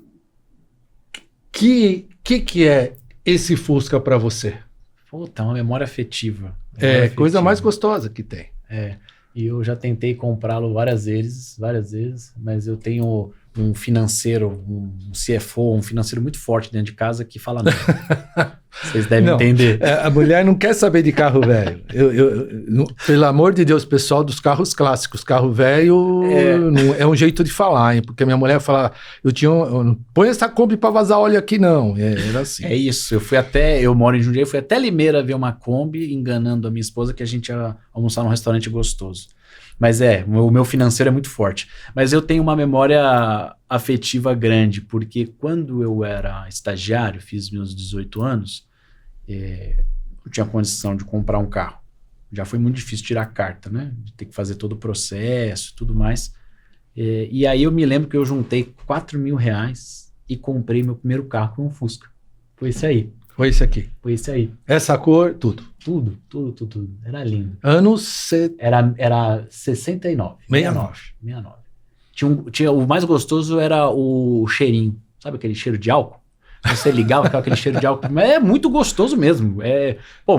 que é esse Fusca pra você. Puta, uma memória afetiva. Coisa mais gostosa que tem. E eu já tentei comprá-lo várias vezes, mas eu tenho um financeiro, um CFO, um financeiro muito forte dentro de casa que fala não. Vocês devem entender. A mulher não quer saber de carro velho. Pelo amor de Deus, pessoal dos carros clássicos, carro velho é um jeito de falar, hein? Porque a minha mulher fala, põe essa Kombi pra vazar óleo aqui, não. Era assim. É isso, eu moro em Jundiaí, fui até Limeira ver uma Kombi, enganando a minha esposa que a gente ia almoçar num restaurante gostoso. Mas o meu financeiro é muito forte. Mas eu tenho uma memória afetiva grande, porque quando eu era estagiário, fiz meus 18 anos, eu tinha condição de comprar um carro. Já foi muito difícil tirar a carta, né? De ter que fazer todo o processo e tudo mais. E aí eu me lembro que eu juntei R$4.000 e comprei meu primeiro carro, com um Fusca. Foi esse aí. Foi esse aqui. Foi esse aí. Essa cor, tudo. Tudo. Era lindo. Anos... Era 69. 69. Tinha, o mais gostoso era o cheirinho. Sabe aquele cheiro de álcool? Você ligava, ficava aquele cheiro de álcool. Mas é muito gostoso mesmo.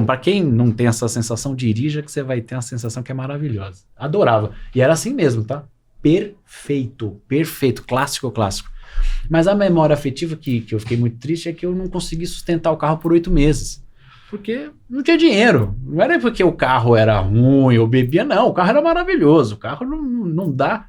Pra quem não tem essa sensação, dirija que você vai ter uma sensação que é maravilhosa. Adorava. E era assim mesmo, tá? Perfeito. Clássico. Mas a memória afetiva que eu fiquei muito triste é que eu não consegui sustentar o carro por 8 meses. Porque não tinha dinheiro. Não era porque o carro era ruim ou bebia, não. O carro era maravilhoso. O carro não dá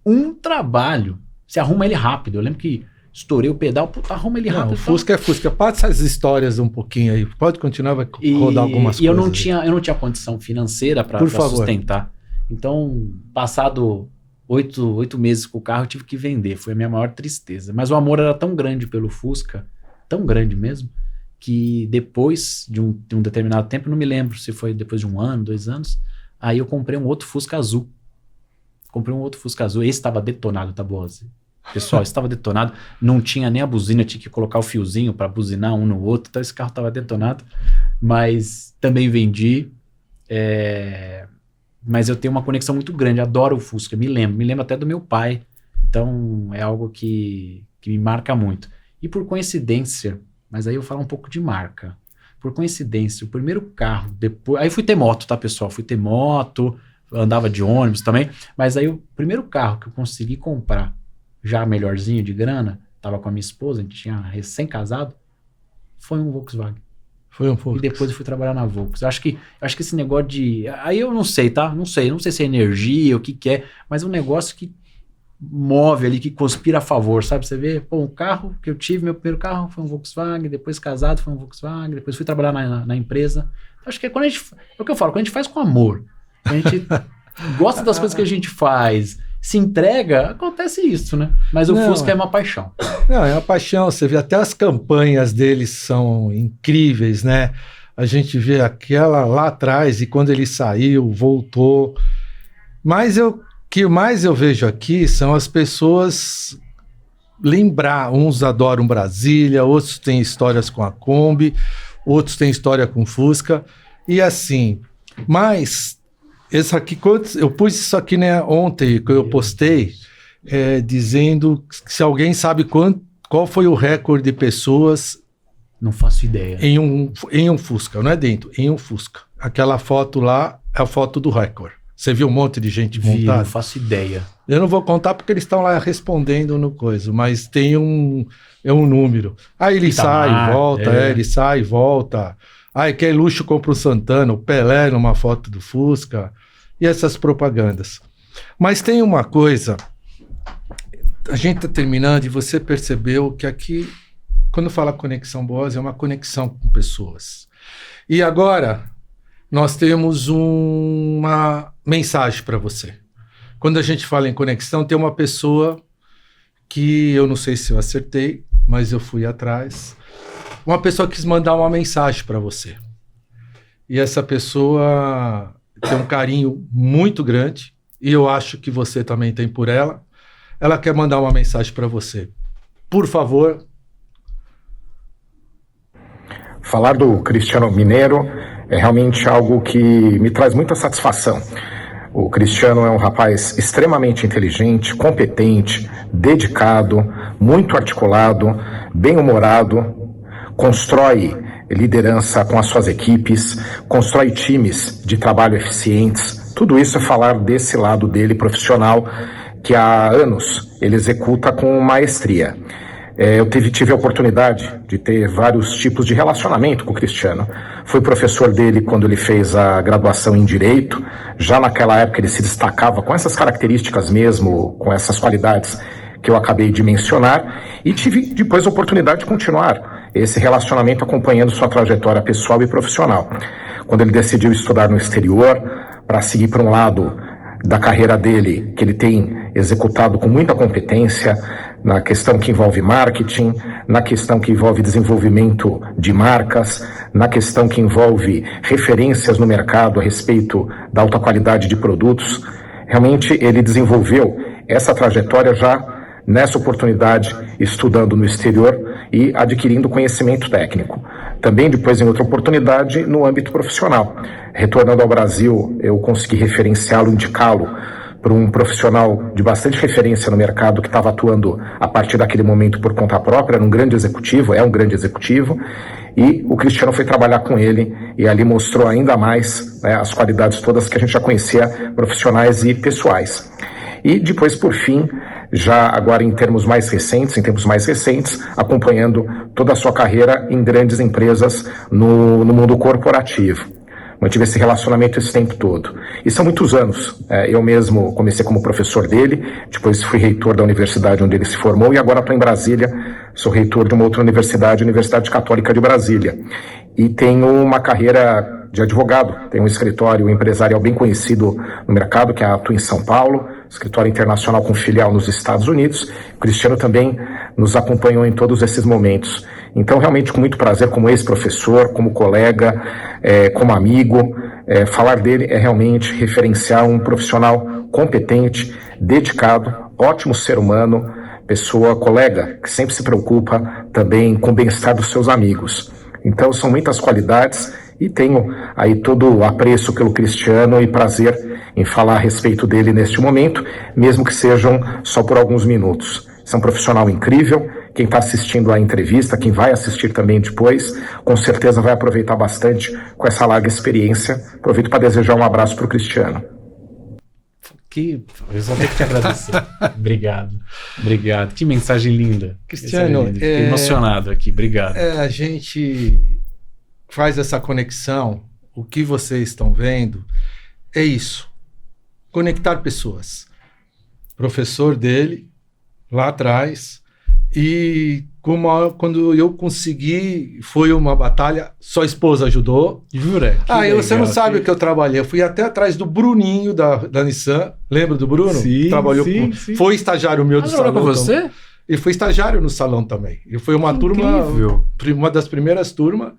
um trabalho. Você arruma ele rápido. Eu lembro que estourei o pedal, arruma ele rápido. O Fusca é Fusca. Passa as histórias um pouquinho aí. Pode continuar, vai rodar algumas coisas. E eu não tinha condição financeira para sustentar. Então, passado 8 meses com o carro, eu tive que vender. Foi a minha maior tristeza. Mas o amor era tão grande pelo Fusca, tão grande mesmo, que depois de um determinado tempo, não me lembro se foi depois de 1 ano, 2 anos, aí eu comprei um outro Fusca azul. Esse estava detonado, tá, Boazzi? Pessoal, esse estava detonado. Não tinha nem a buzina, tinha que colocar o fiozinho para buzinar um no outro. Então esse carro estava detonado. Mas também vendi. Mas eu tenho uma conexão muito grande. Adoro o Fusca. Me lembro até do meu pai. Então é algo que me marca muito. E por coincidência, mas aí eu falo um pouco de marca. Por coincidência, o primeiro carro, depois... Aí fui ter moto, tá, pessoal? Fui ter moto, andava de ônibus também. Mas aí o primeiro carro que eu consegui comprar, já melhorzinho de grana, tava com a minha esposa, a gente tinha recém-casado, foi um Volkswagen. Foi um Volkswagen. E depois eu fui trabalhar na Volkswagen. Acho que esse negócio de... Aí eu não sei, tá? Não sei se é energia, o que é, mas é um negócio que move ali, que conspira a favor, sabe? Você vê, o carro que eu tive, meu primeiro carro foi um Volkswagen, depois casado foi um Volkswagen, depois fui trabalhar na empresa. Acho que é o que eu falo, quando a gente faz com amor, a gente gosta das coisas que a gente faz, se entrega, acontece isso, né? Mas o Fusca é uma paixão. Não, é uma paixão. Você vê, até as campanhas deles são incríveis, né? A gente vê aquela lá atrás e quando ele saiu, voltou. Mas o que mais eu vejo aqui são as pessoas lembrar. Uns adoram Brasília, outros têm histórias com a Kombi, outros têm história com Fusca. E assim, mas esse aqui, eu pus isso aqui, né, ontem, que eu postei, dizendo que se alguém sabe qual foi o recorde de pessoas. Não faço ideia. Em um Fusca, não é dentro, em um Fusca. Aquela foto lá é a foto do recorde. Você viu um monte de gente montada? Não faço ideia. Eu não vou contar porque eles estão lá respondendo no coisa, mas tem um número. Aí ele sai e volta, ele sai e volta. Aí quer luxo, compra o Santana, o Pelé numa foto do Fusca. E essas propagandas. Mas tem uma coisa, a gente está terminando e você percebeu que aqui, quando fala Conexão Boas, é uma conexão com pessoas. E agora, nós temos uma mensagem para você. Quando a gente fala em conexão, tem uma pessoa que eu não sei se eu acertei, mas eu fui atrás. Uma pessoa quis mandar uma mensagem para você. E essa pessoa tem um carinho muito grande, e eu acho que você também tem por ela. Ela quer mandar uma mensagem para você. Por favor. Falar do Cristiano Mineiro é realmente algo que me traz muita satisfação. O Cristiano é um rapaz extremamente inteligente, competente, dedicado, muito articulado, bem-humorado, constrói liderança com as suas equipes, constrói times de trabalho eficientes. Tudo isso é falar desse lado dele profissional que há anos ele executa com maestria. Eu tive a oportunidade de ter vários tipos de relacionamento com o Cristiano. Fui professor dele quando ele fez a graduação em Direito. Já naquela época ele se destacava com essas características mesmo, com essas qualidades que eu acabei de mencionar. E tive depois a oportunidade de continuar esse relacionamento acompanhando sua trajetória pessoal e profissional. Quando ele decidiu estudar no exterior, para seguir para um lado da carreira dele, que ele tem executado com muita competência, na questão que envolve marketing, na questão que envolve desenvolvimento de marcas, na questão que envolve referências no mercado a respeito da alta qualidade de produtos. Realmente ele desenvolveu essa trajetória já nessa oportunidade, estudando no exterior e adquirindo conhecimento técnico. Também depois, em outra oportunidade, no âmbito profissional. Retornando ao Brasil, eu consegui referenciá-lo, indicá-lo para um profissional de bastante referência no mercado que estava atuando a partir daquele momento por conta própria, era um grande executivo, e o Cristiano foi trabalhar com ele e ali mostrou ainda mais, né, as qualidades todas que a gente já conhecia, profissionais e pessoais. E depois, por fim, já agora em tempos mais recentes, acompanhando toda a sua carreira em grandes empresas no mundo corporativo. Mantive esse relacionamento esse tempo todo. E são muitos anos. Eu mesmo comecei como professor dele, depois fui reitor da universidade onde ele se formou e agora estou em Brasília, sou reitor de uma outra universidade, Universidade Católica de Brasília. E tenho uma carreira de advogado, tenho um escritório empresarial bem conhecido no mercado, que atua em São Paulo, escritório internacional com filial nos Estados Unidos. O Cristiano também nos acompanhou em todos esses momentos. Então, realmente, com muito prazer, como ex-professor, como colega, como amigo, falar dele é realmente referenciar um profissional competente, dedicado, ótimo ser humano, pessoa, colega, que sempre se preocupa também com o bem-estar dos seus amigos. Então, são muitas qualidades e tenho aí todo o apreço pelo Cristiano e prazer em falar a respeito dele neste momento, mesmo que sejam só por alguns minutos. É um profissional incrível. Quem está assistindo a entrevista, quem vai assistir também depois, com certeza vai aproveitar bastante com essa larga experiência. Aproveito para desejar um abraço para o Cristiano. Eu só tenho que te agradecer. Obrigado. Que mensagem linda. Cristiano, Fiquei emocionado aqui. Obrigado. A gente faz essa conexão. O que vocês estão vendo é isso. Conectar pessoas. Professor dele, lá atrás, E quando eu consegui, foi uma batalha, só a esposa ajudou. Jura? Você não sabe o que eu trabalhei. Eu fui até atrás do Bruninho da Nissan. Lembra do Bruno? Sim, Trabalhou sim. Foi estagiário meu do salão. Com você? Ele foi estagiário no salão também. E foi uma uma das primeiras turmas.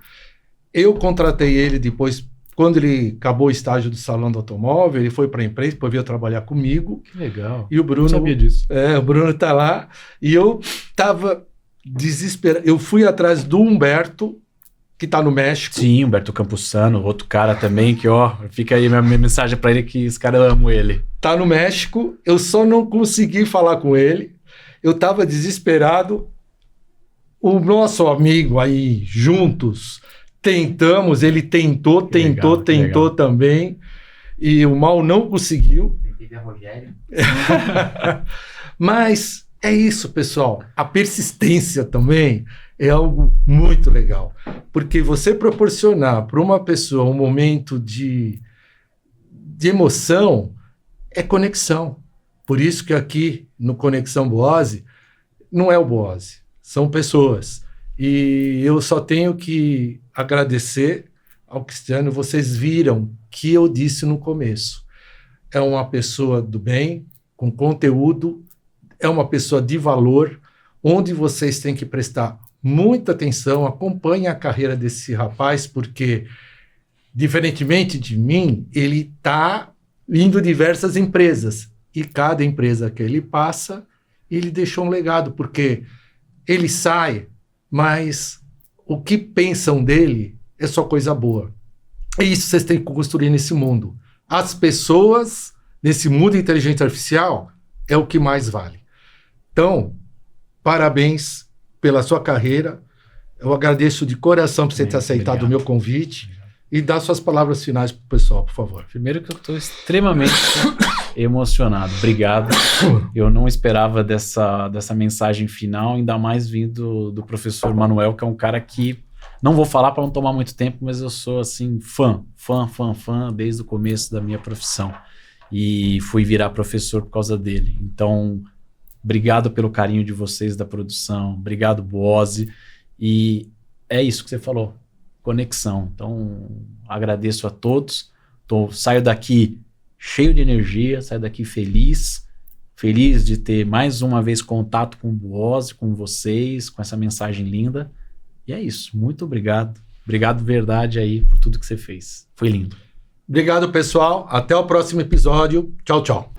Eu contratei ele depois, quando ele acabou o estágio do salão do automóvel, ele foi para a empresa, depois veio trabalhar comigo. Que legal. E o Bruno... Não sabia disso. O Bruno tá lá. E eu tava desesperado. Eu fui atrás do Humberto, que tá no México. Sim, Humberto Campuzano, outro cara também, que fica aí minha mensagem para ele, que esse cara, eu amo ele. Tá no México, eu só não consegui falar com ele. Eu tava desesperado. O nosso amigo aí, juntos, tentamos, ele tentou também. E o Mal não conseguiu. Teve a Rogério. Mas é isso, pessoal. A persistência também é algo muito legal. Porque você proporcionar para uma pessoa um momento de emoção é conexão. Por isso que aqui no Conexão Boose não é o Boose, são pessoas. E eu só tenho que agradecer ao Cristiano. Vocês viram que eu disse no começo. É uma pessoa do bem, com conteúdo, é uma pessoa de valor, onde vocês têm que prestar muita atenção, acompanhem a carreira desse rapaz, porque, diferentemente de mim, ele está indo diversas empresas, e cada empresa que ele passa, ele deixou um legado, porque ele sai, mas o que pensam dele é só coisa boa. É isso que vocês têm que construir nesse mundo. As pessoas, nesse mundo de inteligência artificial, é o que mais vale. Então, parabéns pela sua carreira. Eu agradeço de coração por você ter aceitado o meu convite. E dá suas palavras finais para o pessoal, por favor. Primeiro que eu estou extremamente emocionado. Obrigado. Eu não esperava dessa mensagem final, ainda mais vindo do professor Manuel, que é um cara que, não vou falar para não tomar muito tempo, mas eu sou assim fã desde o começo da minha profissão. E fui virar professor por causa dele. Então, obrigado pelo carinho de vocês da produção. Obrigado, Boose. E é isso que você falou. Conexão. Então, agradeço a todos. Saio daqui cheio de energia, saio daqui feliz de ter mais uma vez contato com o Boose, com vocês, com essa mensagem linda. E é isso. Muito obrigado. Obrigado, verdade, aí, por tudo que você fez. Foi lindo. Obrigado, pessoal. Até o próximo episódio. Tchau, tchau.